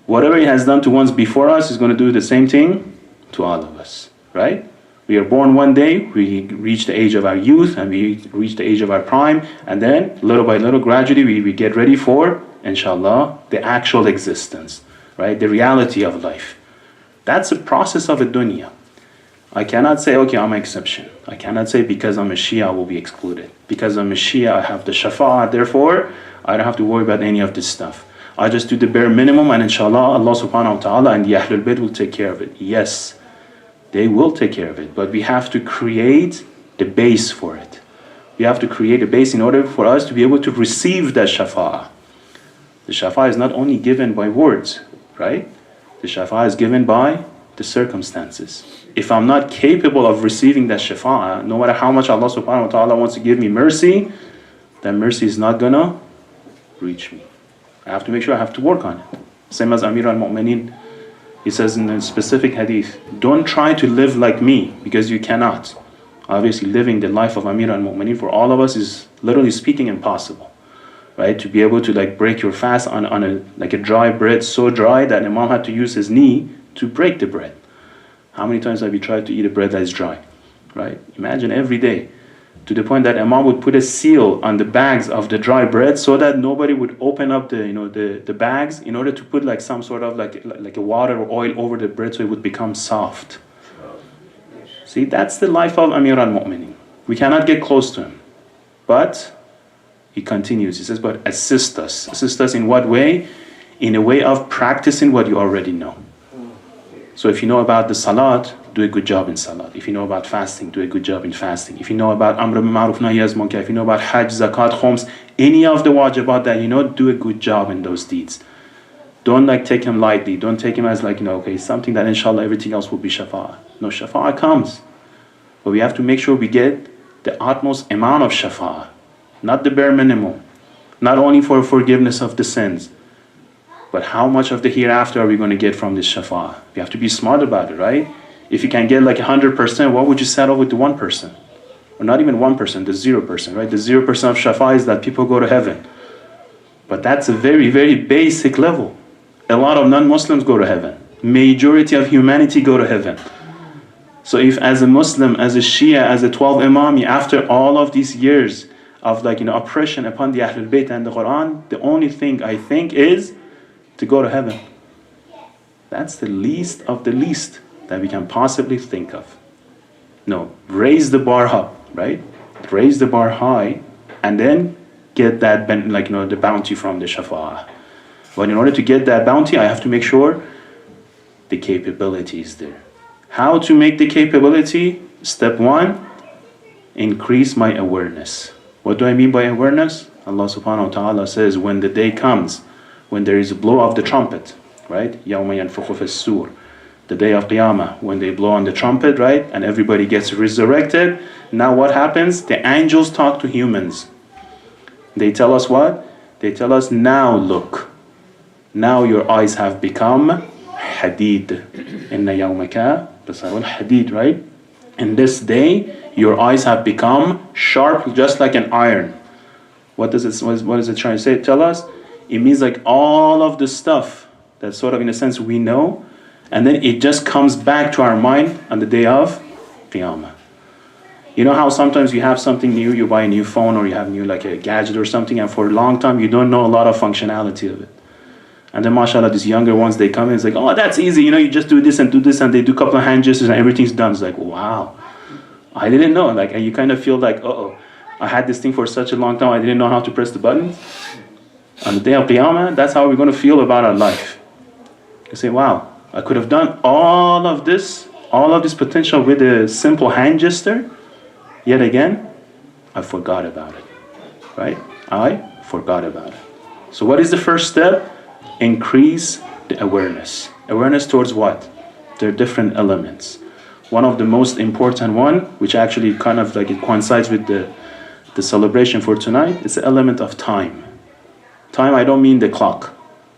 S8: Whatever it has done to ones before us is going to do the same thing to all of us, right? We are born one day, we reach the age of our youth, and we reach the age of our prime, and then little by little, gradually, we get ready for, inshallah, the actual existence, right? The reality of life. That's a process of a dunya. I cannot say, okay, I'm an exception. I cannot say because I'm a Shia I will be excluded. Because I'm a Shia I have the Shafa'ah, therefore I don't have to worry about any of this stuff. I just do the bare minimum and inshallah Allah subhanahu wa ta'ala and the Ahlul Bayt will take care of it. Yes, they will take care of it, but we have to create the base for it. We have to create a base in order for us to be able to receive that Shafa'ah. The Shafa'ah is not only given by words, right? The Shafa'ah is given by the circumstances. If I'm not capable of receiving that Shafa'ah, no matter how much Allah subhanahu wa ta'ala wants to give me mercy, that mercy is not gonna reach me. I have to make sure I have to work on it. Same as Amir al-Mu'minin, he says in a specific hadith, don't try to live like me, because you cannot. Obviously living the life of Amir al-Mu'minin for all of us is literally speaking impossible. Right? To be able to break your fast on a dry bread, so dry that Imam had to use his knee to break the bread. How many times have you tried to eat a bread that is dry? Right? Imagine every day. to the point that Imam would put a seal on the bags of the dry bread so that nobody would open up the bags in order to put like some sort of like a water or oil over the bread so it would become soft. See, that's the life of Amir al-Mu'minin. We cannot get close to him. But he continues, he says, but assist us. Assist us in what way? In a way of practicing what you already know. So if you know about the salat, do a good job in salat. If you know about fasting, do a good job in fasting. If you know about amr bil ma'ruf nahy anil munkar, if you know about hajj, zakat, khums, any of the wajibat that you know, do a good job in those deeds. Don't like take him lightly. Don't take him as like, okay, something that inshallah everything else will be shafa'ah. No, shafa'ah comes. But we have to make sure we get the utmost amount of shafa'ah. Not the bare minimum. Not only for forgiveness of the sins, but how much of the hereafter are we going to get from this shafa'ah? We have to be smart about it, right? If you can get like 100%, what would you settle with the 1%? Or not even 1%, the 0%, right? The 0% of shafa'ah is that people go to heaven. But that's a very, very basic level. A lot of non-Muslims go to heaven. Majority of humanity go to heaven. So if as a Muslim, as a Shia, as a 12 Imam, after all of these years of like oppression upon the Ahlul Bayt and the Quran, the only thing I think is to go to heaven. That's the least of the least that we can possibly think of. No, raise the bar up, right? Raise the bar high, and then get that the bounty from the shafa'ah. But in order to get that bounty, I have to make sure the capability is there. How to make the capability? Step 1, increase my awareness. What do I mean by awareness? Allah subhanahu wa ta'ala says, when the day comes, when there is a blow of the trumpet, right? يَوْمَ يَنْفُخُ فِي السُّورِ, the day of Qiyamah, when they blow on the trumpet, right? And everybody gets resurrected. Now what happens? The angels talk to humans. They tell us what? They tell us, now look. Now your eyes have become hadid. Inna yawmaka basarul hadid, right? In this day, your eyes have become sharp, just like an iron. What is it trying to say? Tell us? It means like all of the stuff that sort of in a sense we know, and then it just comes back to our mind on the day of Qiyamah. You know how sometimes you have something new, you buy a new phone or you have new like a gadget or something, and for a long time you don't know a lot of functionality of it. And then mashallah, these younger ones, they come in, it's like, oh, that's easy, you just do this, and they do a couple of hand gestures and everything's done. It's like, wow, I didn't know. Like, and you kind of feel like, I had this thing for such a long time, I didn't know how to press the buttons. On the day of Qiyamah, that's how we're going to feel about our life. You say, wow, I could have done all of this potential with a simple hand gesture. Yet again, I forgot about it, right? I forgot about it. So what is the first step? Increase the awareness. Awareness towards what? There are different elements. One of the most important one, which actually kind of like it coincides with the celebration for tonight, is the element of time. Time, I don't mean the clock.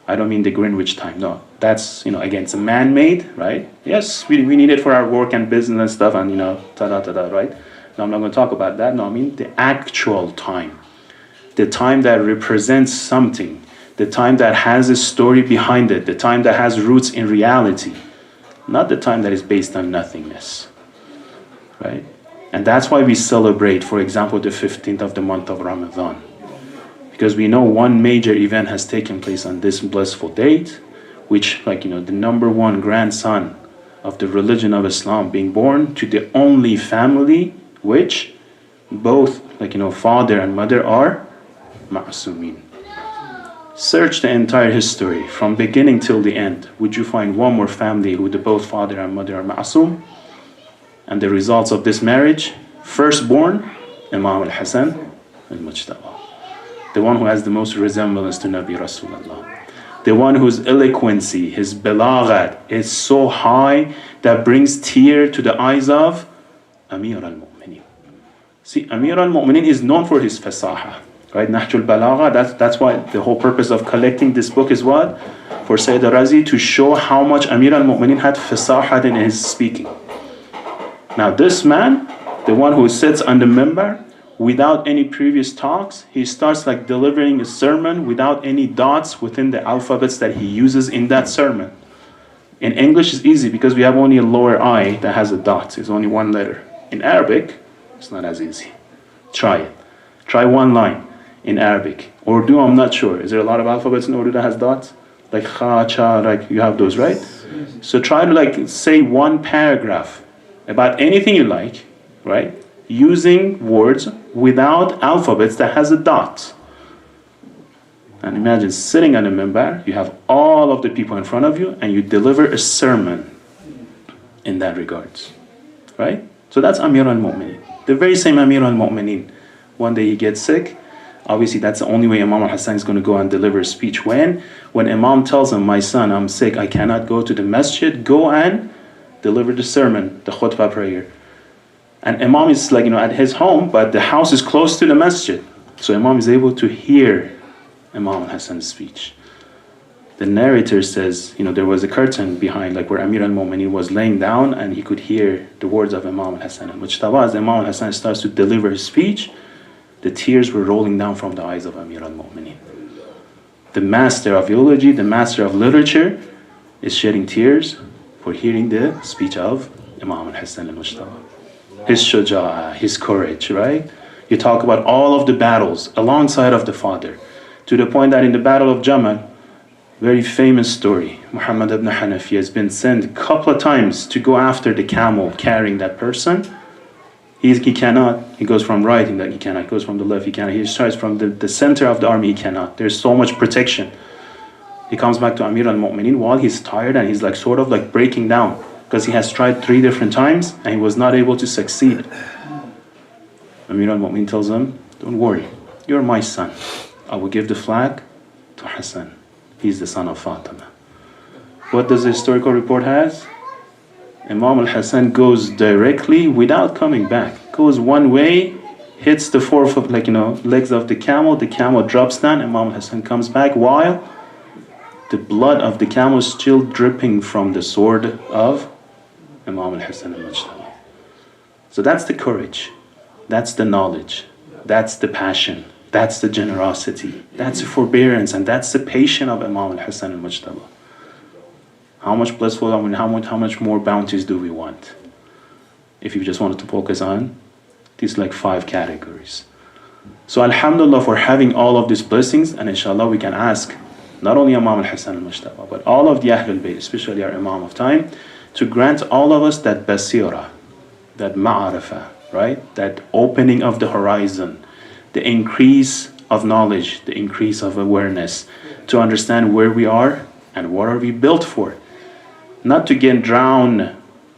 S8: I don't mean the Greenwich time. No, that's, again, it's a man-made, right? Yes, we need it for our work and business and stuff and, right? No, I'm not going to talk about that. No, I mean the actual time. The time that represents something. The time that has a story behind it. The time that has roots in reality. Not the time that is based on nothingness, right? And that's why we celebrate, for example, the 15th of the month of Ramadan. Because we know one major event has taken place on this blissful date, which, the number one grandson of the religion of Islam being born to the only family which both, father and mother are ma'asumin. Search the entire history from beginning till the end. Would you find one more family who both father and mother are ma'asum? And the results of this marriage, firstborn, Imam al-Hassan al-Mujtaba. The one who has the most resemblance to Nabi Rasulullah. The one whose eloquency, his balaghat is so high that brings tear to the eyes of Amir al-Mu'minin. See, Amir al-Mu'minin is known for his fasaha. Right, Nahjul Balagha, that's why the whole purpose of collecting this book is what? For Sayyid Razi to show how much Amir al-Mu'minin had fasahat in his speaking. Now this man, the one who sits on the minbar, without any previous talks, he starts like delivering a sermon without any dots within the alphabets that he uses in that sermon. In English it's easy because we have only a lower I that has a dot, it's only one letter. In Arabic, it's not as easy. Try it. Try one line in Arabic. Urdu, I'm not sure. Is there a lot of alphabets in Urdu that has dots? Like kha, cha, like you have those, right? So try to like say one paragraph about anything you like, right? Using words without alphabets that has a dot. And imagine sitting on a minbar, you have all of the people in front of you, and you deliver a sermon in that regards, right? So that's Amir al-Mu'mineen. The very same Amir al-Mu'mineen. One day he gets sick. Obviously, that's the only way Imam al-Hassan is going to go and deliver a speech. When Imam tells him, my son, I'm sick, I cannot go to the masjid, go and deliver the sermon, the khutbah prayer. And Imam is like, at his home, but the house is close to the masjid. So Imam is able to hear Imam al-Hassan's speech. The narrator says, there was a curtain behind, like where Amir al-Mu'mineen was laying down, and he could hear the words of Imam al-Hassan. And Mujtaba, as Imam al-Hassan starts to deliver his speech, the tears were rolling down from the eyes of Amir al-Mu'mineen. The master of eulogy, the master of literature, is shedding tears for hearing the speech of Imam al-Hassan al-Mujtaba. His shuja'ah, his courage, right? You talk about all of the battles alongside of the father, to the point that in the Battle of Jamal, very famous story, Muhammad ibn Hanafi has been sent a couple of times to go after the camel carrying that person. He cannot. He goes from right, he cannot. He goes from the left, he cannot. He starts from the center of the army, he cannot. There's so much protection. He comes back to Amir al-Mu'mineen while he's tired and he's like sort of like breaking down because he has tried 3 different times and he was not able to succeed. Amir al-Mu'mineen tells him, don't worry, you're my son. I will give the flag to Hassan. He's the son of Fatima. What does the historical report has? Imam al-Hassan goes directly without coming back. Goes one way, hits the legs of the camel drops down, Imam al-Hassan comes back while the blood of the camel is still dripping from the sword of Imam al-Hassan al-Mujtaba. So that's the courage, that's the knowledge, that's the passion, that's the generosity, that's the forbearance, and that's the patience of Imam al-Hassan al-Mujtaba. How much blissful, how much more bounties do we want? If you just wanted to focus on these 5 categories. So alhamdulillah for having all of these blessings, and inshallah we can ask not only Imam al-Hassan al-Mujtaba, but all of the Ahlul Bayt, especially our Imam of time, to grant all of us that basira, that ma'arifah, right? That opening of the horizon, the increase of knowledge, the increase of awareness, to understand where we are and what are we built for. Not to get drowned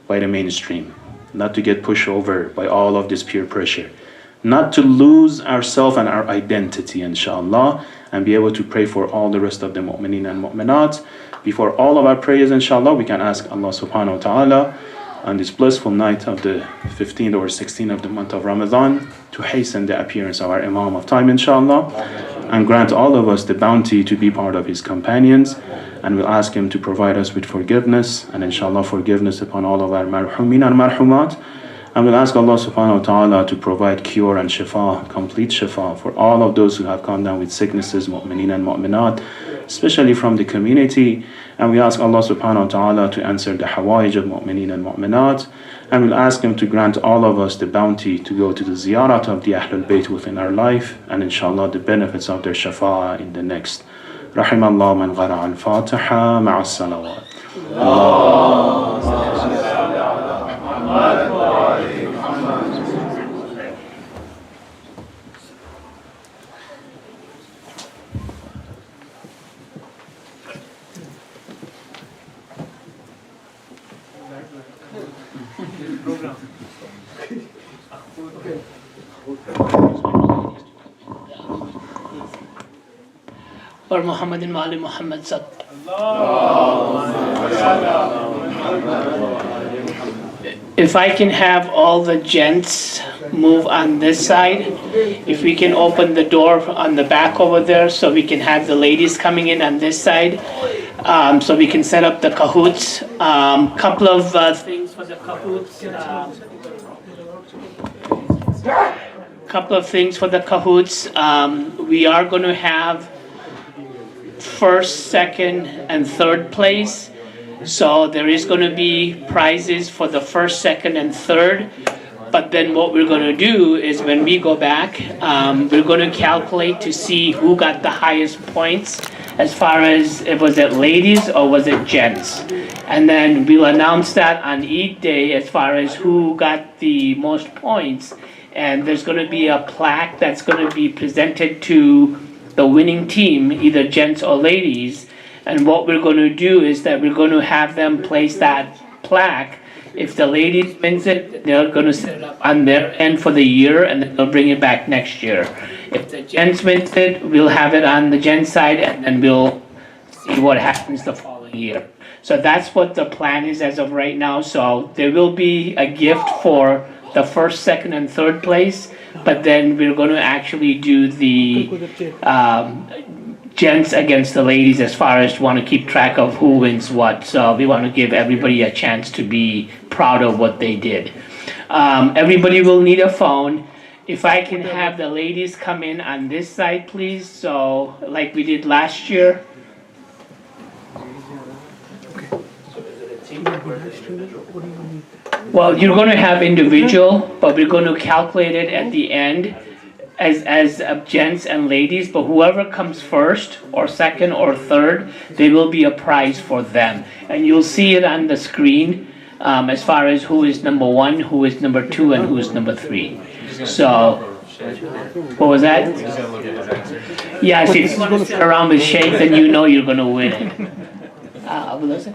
S8: by the mainstream, not to get pushed over by all of this peer pressure, not to lose ourselves and our identity, inshallah, and be able to pray for all the rest of the mu'mineen and mu'minat. Before all of our prayers, inshallah, we can ask Allah subhanahu wa ta'ala on this blissful night of the 15th or 16th of the month of Ramadan to hasten the appearance of our Imam of time, inshallah, and grant all of us the bounty to be part of his companions. And we'll ask him to provide us with forgiveness, and inshallah forgiveness upon all of our marhumin and marhumat. And we'll ask Allah subhanahu wa ta'ala to provide cure and shifa, complete shifa for all of those who have gone down with sicknesses, mu'mineen and mu'minat, especially from the community. And we ask Allah subhanahu wa ta'ala to answer the hawaij of mu'mineen and mu'minat. And we'll ask him to grant all of us the bounty to go to the ziyarat of the Ahlul Bayt within our life, and inshallah the benefits of their shafa'a in the next. رحم الله من قرأ الفاتحة مع الصلوات.
S9: और मोहम्मद वाले मोहम्मद सब. If I can have all the gents move on this side, if we can open the door on the back over there so we can have the ladies coming in on this side, so we can set up the cahoots. Couple of things for the cahoots. Couple of things for the cahoots. We are going to have first, second, and third place. So there is going to be prizes for the first, second, and third. But then what we're going to do is when we go back, we're going to calculate to see who got the highest points as far as was it ladies or was it gents. And then we'll announce that on Eid Day as far as who got the most points. And there's going to be a plaque that's going to be presented to the winning team, either gents or ladies. And what we're going to do is that we're going to have them place that plaque. If the ladies wins it, they're going to set it up on their end for the year, and then they'll bring it back next year. If the gents wins it, we'll have it on the gents side, and then we'll see what happens the following year. So that's what the plan is as of right now. So there will be a gift for the first, second, and third place, but then we're going to actually do the gents against the ladies as far as want to keep track of who wins what. So we want to give everybody a chance to be proud of what they did. Everybody will need a phone. If I can have the ladies come in on this side, please. So like we did last year. Well, you're going to have individual, but we're going to calculate it at the end as gents and ladies, but whoever comes first or second or third, there will be a prize for them. And you'll see it on the screen as far as who is number 1, who is number 2, and who is number 3. So, what was that? Yeah, see, if you want to sit around with Sheikh, then you know you're going to win it. Abu Hassan?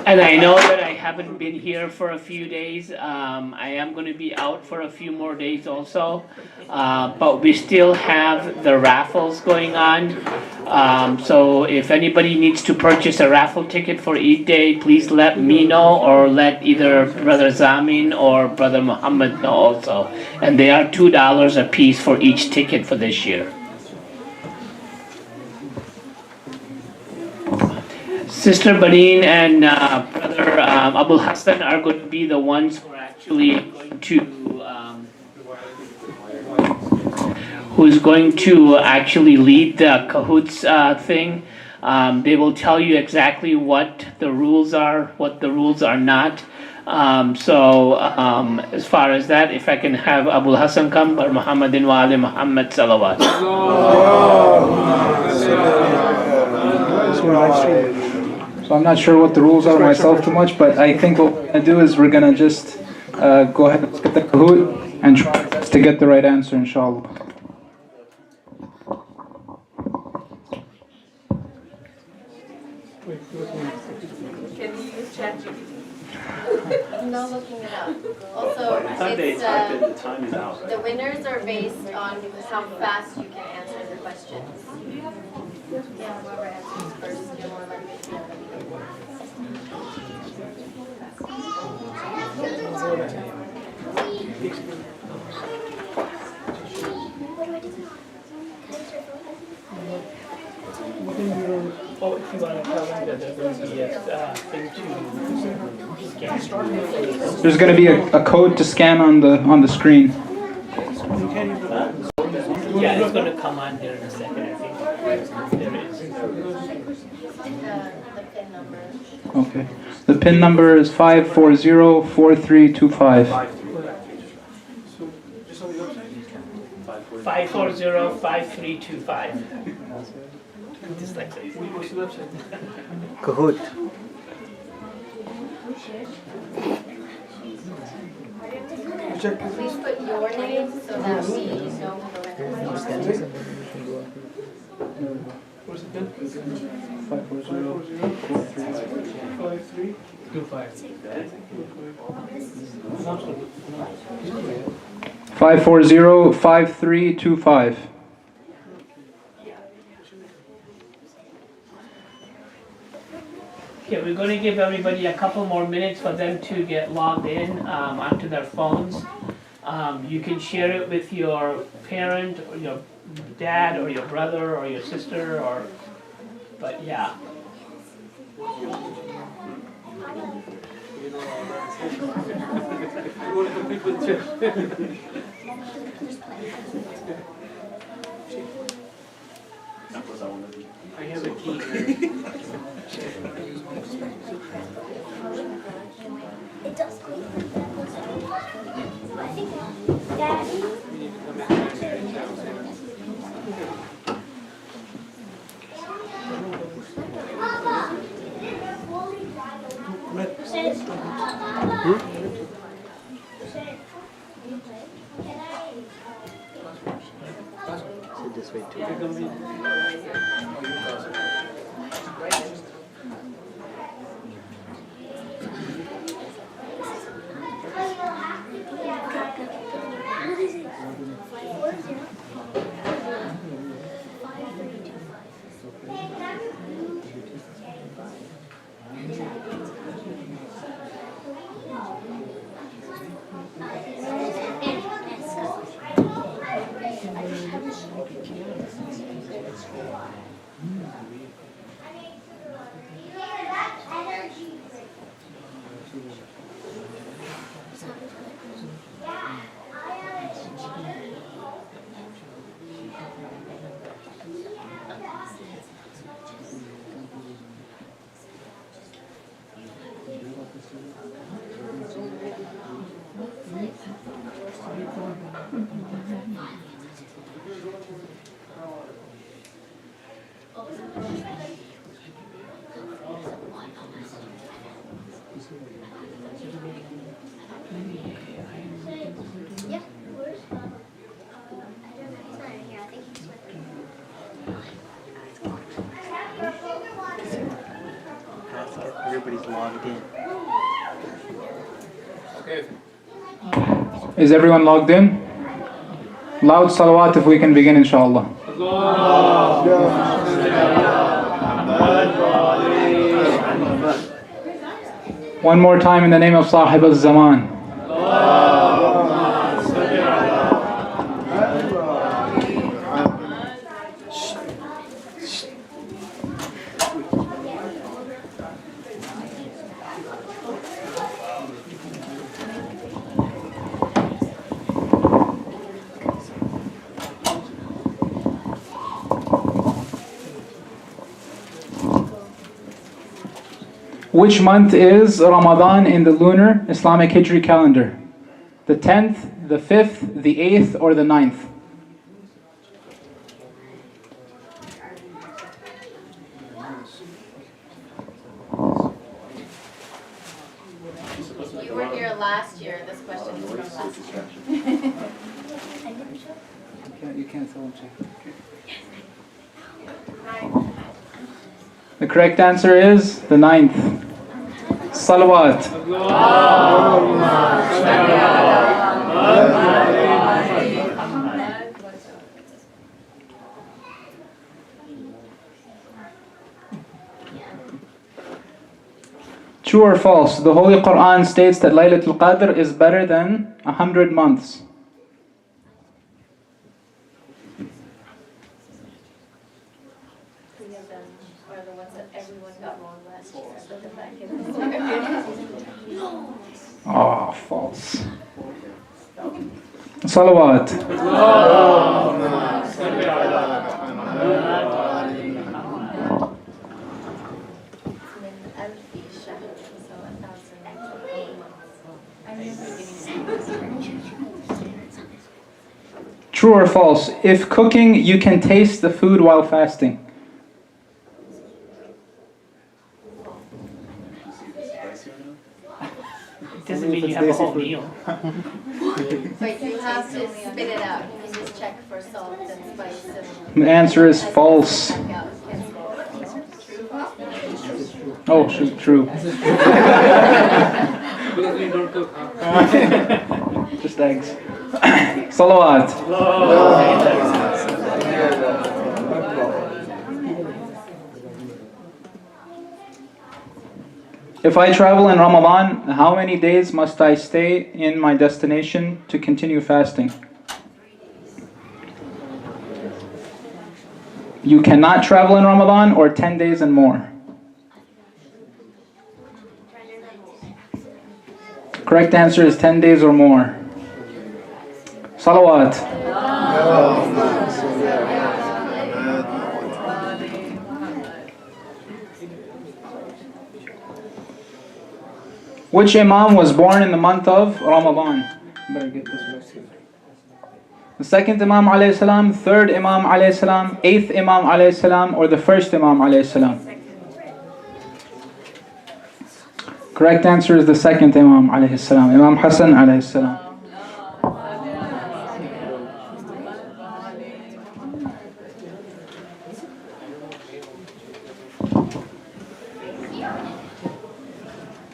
S9: And I know that I haven't been here for a few days. I am going to be out for a few more days also. But we still have the raffles going on. So if anybody needs to purchase a raffle ticket for Eid Day, please let me know or let either Brother Zamin or Brother Muhammad know also. And they are $2 a piece for each ticket for this year. Sister Bareen and Brother Abu Hassan are going to be the ones who are actually going to who's going to actually lead the cahoots thing. They will tell you exactly what the rules are, what the rules are not. So as far as that, if I can have Abu Hassan come, or Muhammadin wa ali Muhammad salawat.
S7: So I'm not sure what the rules are myself too much, but I think what we're going to do is we're going to just go ahead and get the kahoot and try to get the right answer, inshallah.
S10: Can you use ChatGPT? I'm not looking it up. Also, it's, the winners are based on how fast you can answer the questions. Yeah, whoever answers first, you're more likely to get them.
S9: Oh, if you want to tell them that there's going to be a thing to scan.
S7: There's going to be a code to scan on the screen.
S9: Yeah, it's going to come on there in a second, I think. There is.
S10: The PIN number.
S7: Okay. The PIN number is 5404325.
S9: 540-5325.
S7: Kahoot.
S10: Please put your name so that we know who the winner is.
S3: What's it then?
S7: 5405325.
S9: Okay, we're going to give everybody a couple more minutes for them to get logged in onto their phones. You can share it with your parent or your dad or your brother or your sister but yeah. I have a key.
S10: It does. I think Daddy.
S4: This way too.
S10: Yeah, where's I don't know, he's not in here. I think he's with
S4: Everybody's logged in.
S7: Is everyone logged in? Loud salawat if we can begin, inshallah. One more time in the name of Sahib al-Zaman. Which month is Ramadan in the lunar Islamic Hijri calendar? The 10th, the 5th, the 8th, or the 9th?
S10: You were here last year. This question is from last year.
S7: You can't tell them. The correct answer is the 9th. Salawat. True or false? The Holy Quran states that Laylatul Qadr is better than 100 months.
S10: Are the ones that everyone got wrong last year. Put them back in.
S7: Oh, false. Salawat. True or false? If cooking, you can taste the food while fasting.
S9: Doesn't mean you have a whole meal.
S10: But you have to spit it out. You can just check for salt and spice.
S7: The answer is false. Oh, shoot, true. Just eggs. Salawat. If I travel in Ramadan, how many days must I stay in my destination to continue fasting? You cannot travel in Ramadan or 10 days and more. Correct answer is 10 days or more. Salawat. Which Imam was born in the month of Ramadan? Better get this right. The second Imam alayhi salam, third Imam alayhi salam, eighth Imam alayhi salam, or the first Imam alayhi salam? Correct answer is the second Imam alayhi salam, Imam Hassan alayhi salam.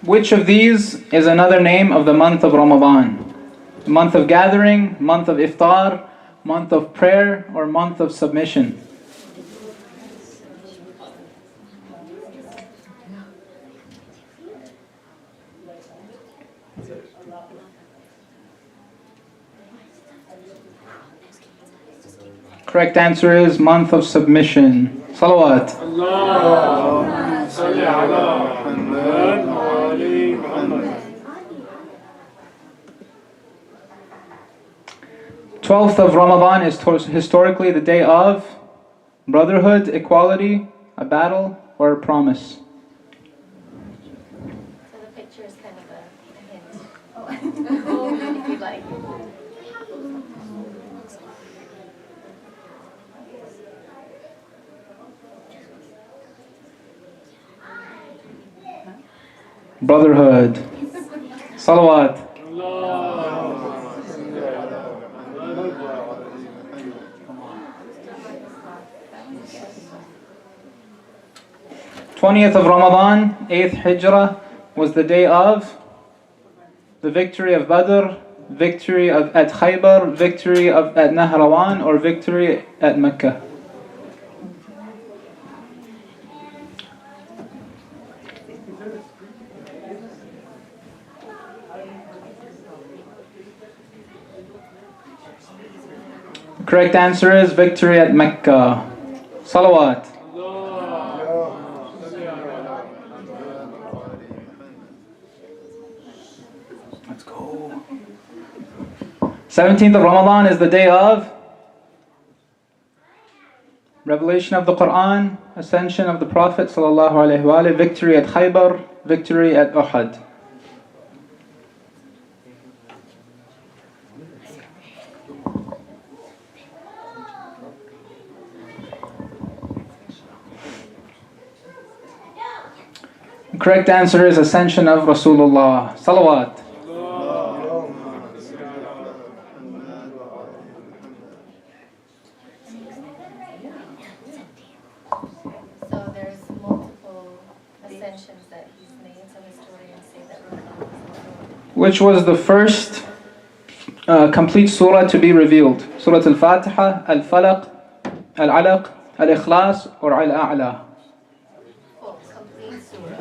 S7: Which of these is another name of the month of Ramadan? Month of gathering, month of iftar, month of prayer, or month of submission? Correct answer is month of submission. Salawat.
S2: اللهم صل على محمد وآل محمد.
S7: 12th of Ramadan is historically the day of brotherhood, equality, a battle, or a promise.
S10: So the picture is kind of a hint. If you'd like.
S7: Brotherhood. Salawat. 20th of Ramadan, 8th Hijrah, was the day of the victory of Badr, victory at Khaybar, victory at Nahrawan, or victory at Mecca. The correct answer is victory at Mecca. Salawat. Let's go. 17th of Ramadan is the day of revelation of the Quran, ascension of the Prophet sallallahu alaihi wasallam, victory at Khaybar, victory at Uhud. Correct answer is ascension of Rasulullah. Salawat.
S10: So there's multiple ascensions that he's made. Some historians say that Ramadan was also.
S7: Which was the first complete surah to be revealed? Surah Al-Fatiha, Al-Falaq, Al-Alaq, Al-Ikhlas, or Al-A'la?
S10: Full, complete surah.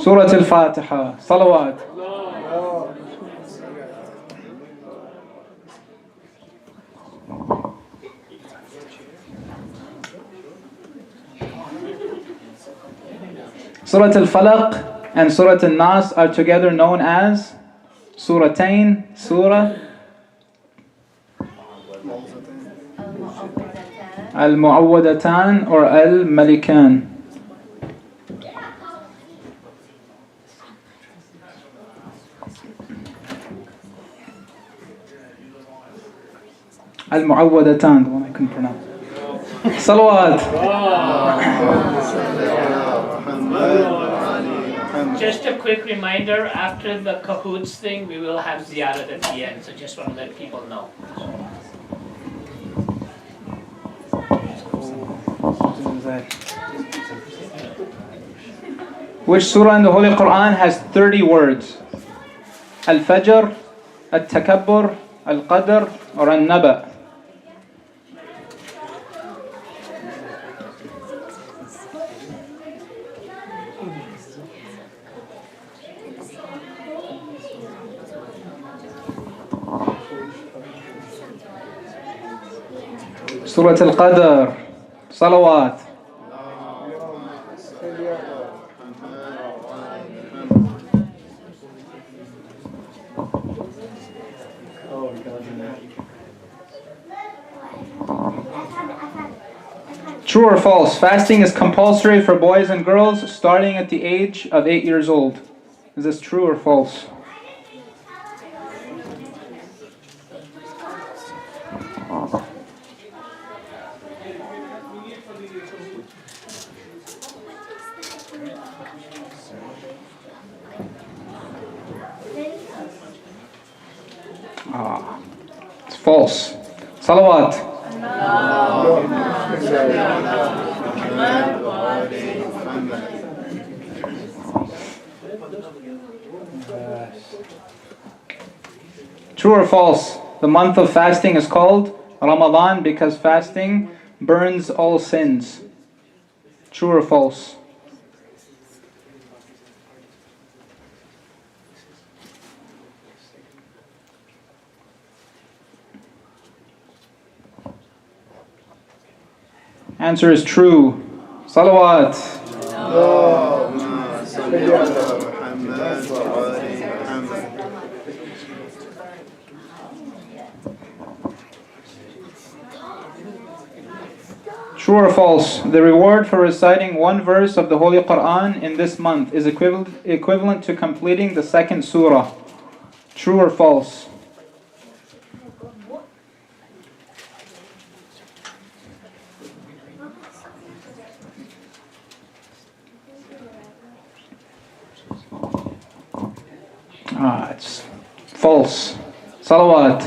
S7: Surah Al-Fatiha. Salawat. Surah Al-Falaq and Surah Al-Nas are together known as Suratain, Surah Al-Mu'awwadatan or Al-Malikan. Al-Mu'awwadatan, the one I couldn't pronounce. Salawat.
S9: Just a quick reminder, after the cahoots thing, we will have ziyarat at the end, so just want to let people know.
S7: Which surah in the Holy Quran has 30 words? Al-Fajr, Al-Takabbur, Al-Qadr, or Al-Naba? Surah Al-Qadr. Salawat. True or false? Fasting is compulsory for boys and girls starting at the age of 8 years old. Is this true or false? It's false. Salawat. True or false? The month of fasting is called Ramadan because fasting burns all sins. True or false? Answer is true. Salawat. True or false? The reward for reciting one verse of the Holy Quran in this month is equivalent to completing the second surah. True or false? It's false. Salawat.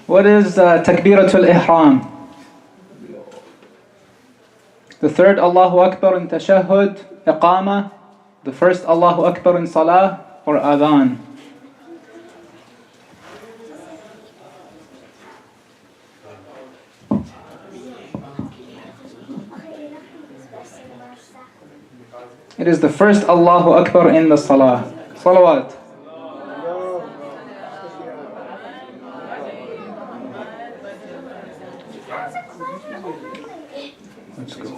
S7: What is Takbiratul Ihram? The third Allahu Akbar in Tashahhud, Iqamah, the first Allahu Akbar in Salah, or Adhan? It is the first Allahu Akbar in the Salah. Salawat. Let's go.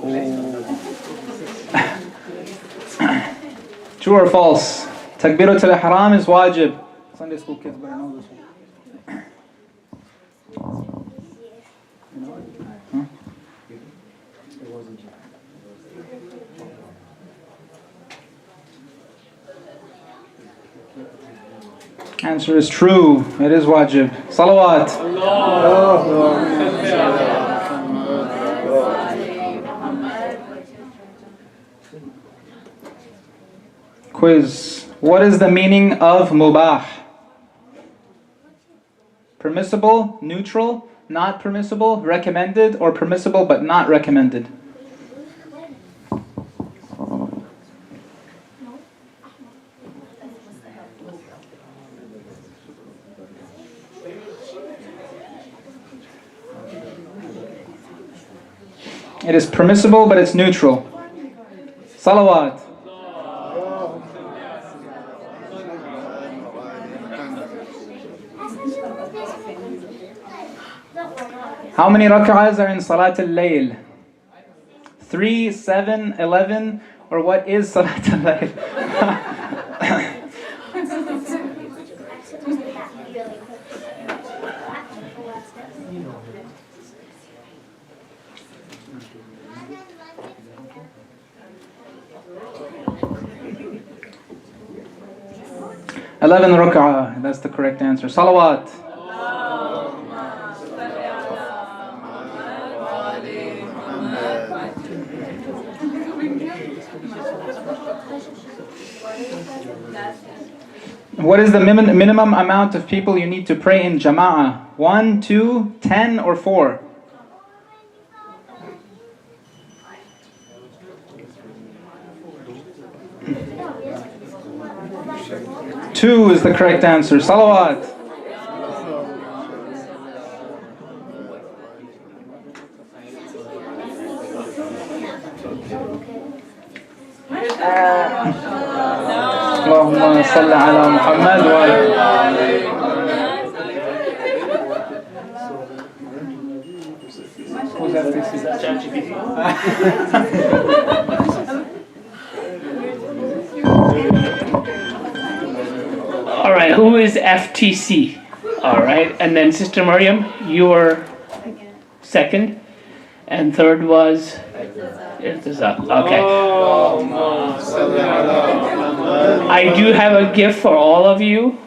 S7: True or false? Takbiratul Ihram is wajib. Sunday school kids better know this one. Answer is true. It is wajib. Salawat. Quiz. What is the meaning of mubah? Permissible, neutral, not permissible, recommended, or permissible but not recommended? It is permissible, but it's neutral. Salawat. How many rak'ahs are in Salat al-Layl? 3, 7, 11, or what is Salat al-Layl? 11 rak'ah, that's the correct answer. Salawat. What is the minimum amount of people you need to pray in jama'ah? 1, 2, 10, or 4? 2 is the correct answer. Salawat. اللهم صل على محمد وعلى
S9: All right, who is FTC? All right, and then Sister Maryam, you were second, and third was Irtiza. Okay. I do have a gift for all of you.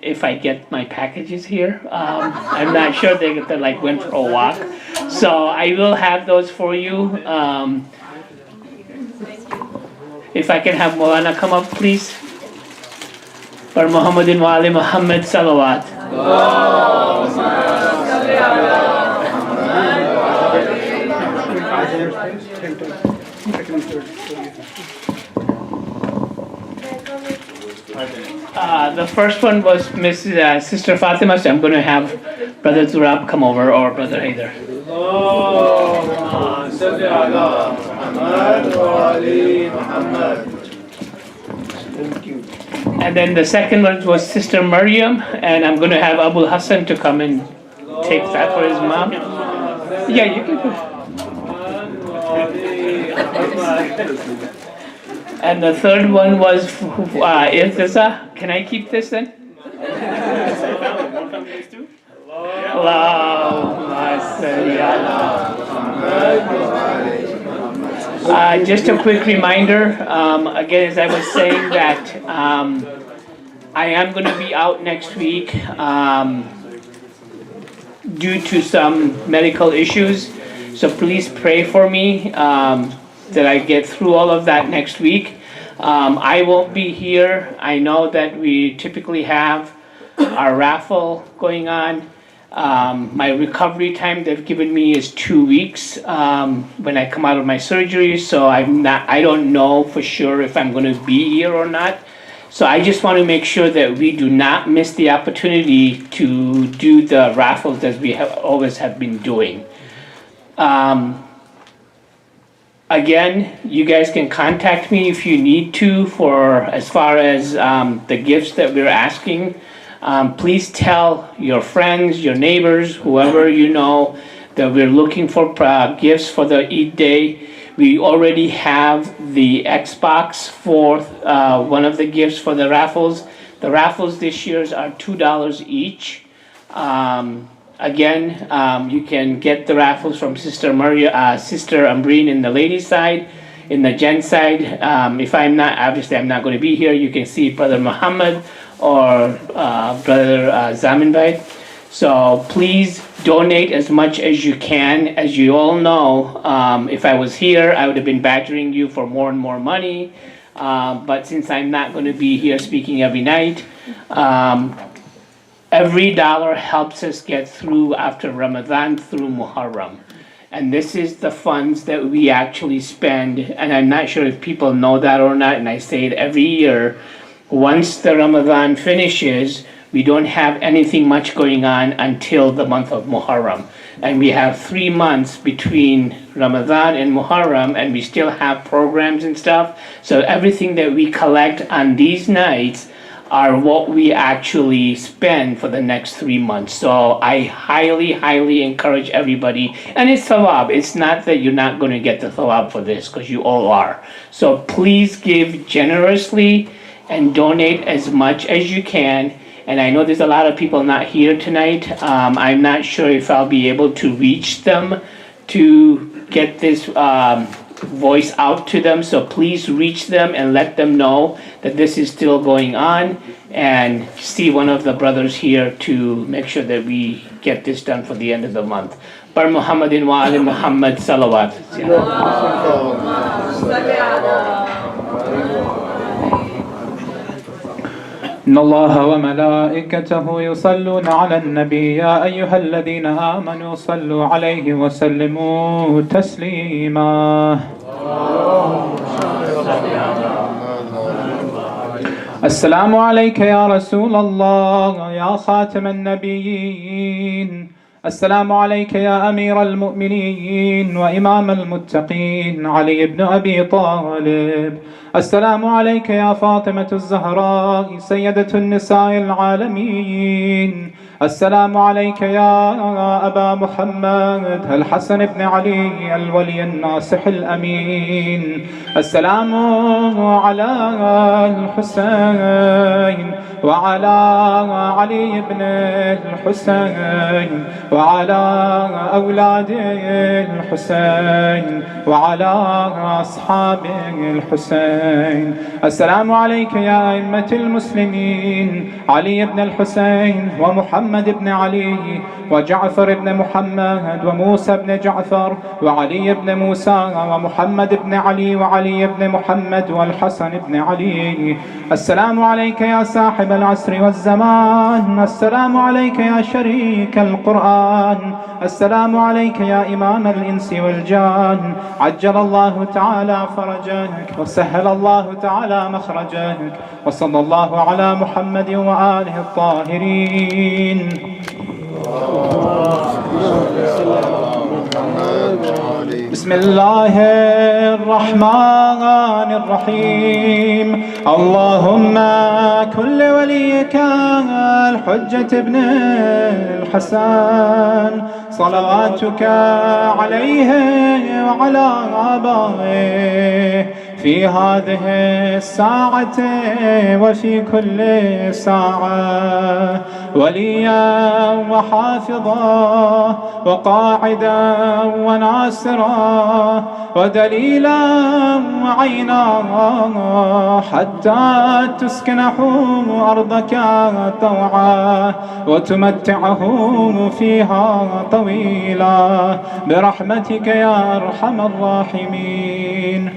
S9: If I get my packages here, I'm not sure they like went for a walk, so I will have those for you. If I can have Maulana come up, please. For Muhammadin wa ali Muhammad salawat. The first one was Sister Fatima, so I'm going to have Brother Turab come over, or Brother Haider. And then the second one was Sister Maryam, and I'm going to have Abu Hassan to come and take that for his mom. Yeah, you can. And the third one was Irtiza. Can I keep this then? Just a quick reminder, again, as I was saying that I am going to be out next week due to some medical issues. So please pray for me that I get through all of that next week. I won't be here. I know that we typically have our raffle going on. My recovery time they've given me is 2 weeks when I come out of my surgery, so I don't know for sure if I'm going to be here or not. So I just want to make sure that we do not miss the opportunity to do the raffles as we always have been doing. Again, you guys can contact me if you need to for as far as the gifts that we're asking. Please tell your friends, your neighbors, whoever you know that we're looking for gifts for the Eid day. We already have the Xbox for one of the gifts for the raffles. The raffles this year are $2 each. Again, you can get the raffles from Sister Ambreen in the ladies' side. In the gents' side, if I'm not going to be here, you can see Brother Muhammad or Brother Zaminbay. So please donate as much as you can. As you all know, if I was here, I would have been badgering you for more and more money. But since I'm not going to be here speaking every night, every dollar helps us get through after Ramadan through Muharram. And this is the funds that we actually spend. And I'm not sure if people know that or not, and I say it every year. Once the Ramadan finishes, we don't have anything much going on until the month of Muharram. And we have 3 months between Ramadan and Muharram, and we still have programs and stuff. So everything that we collect on these nights are what we actually spend for the next 3 months. So I highly, highly encourage everybody. And it's thawab. It's not that you're not going to get the thawab for this, because you all are. So please give generously and donate as much as you can. And I know there's a lot of people not here tonight. I'm not sure if I'll be able to reach them to get this voice out to them. So please reach them and let them know that this is still going on, and see one of the brothers here to make sure that we get this done for the end of the month. Bar Muhammadin wa ali Muhammad salawat.
S7: إن الله وملائكته يصلون على النبي يا أيها الذين آمنوا صلوا عليه وسلموا تسليما. السلام عليك يا رسول الله يا خاتم النبيين. السلام عليك يا أمير المؤمنين وإمام المتقين علي بن أبي طالب. السلام عليك يا فاطمة الزهراء سيدة النساء العالمين. السلام عليك يا أبا محمد الحسن بن علي الولي الناصح الأمين. السلام على الحسين وعلى علي بن الحسين وعلى أولاد الحسين وعلى أصحاب الحسين. السلام عليك يا أئمة المسلمين علي بن الحسين ومحمد بن علي وجعفر بن محمد وموسى بن جعفر وعلي بن موسى ومحمد بن علي وعلي بن محمد والحسن بن علي. السلام عليك يا صاحب العصر والزمان. السلام عليك يا شريك القرآن. السلام عليك يا إمام الإنس والجان. عجل الله تعالى فرجك وسهل الله تعالى مخرجك وصلى الله على محمد وآله الطاهرين. بسم الله الرحمن الرحيم. اللهم كل وليك الحجة ابن الحسن صلواتك عليه وعلى آبائه في هذه الساعة وفي كل ساعة وليا وحافظا وقاعدا وناصرا ودليلا وعينا حتى تسكنه أرضك طوعا وتمتعه فيها طويلا برحمتك يا أرحم الراحمين.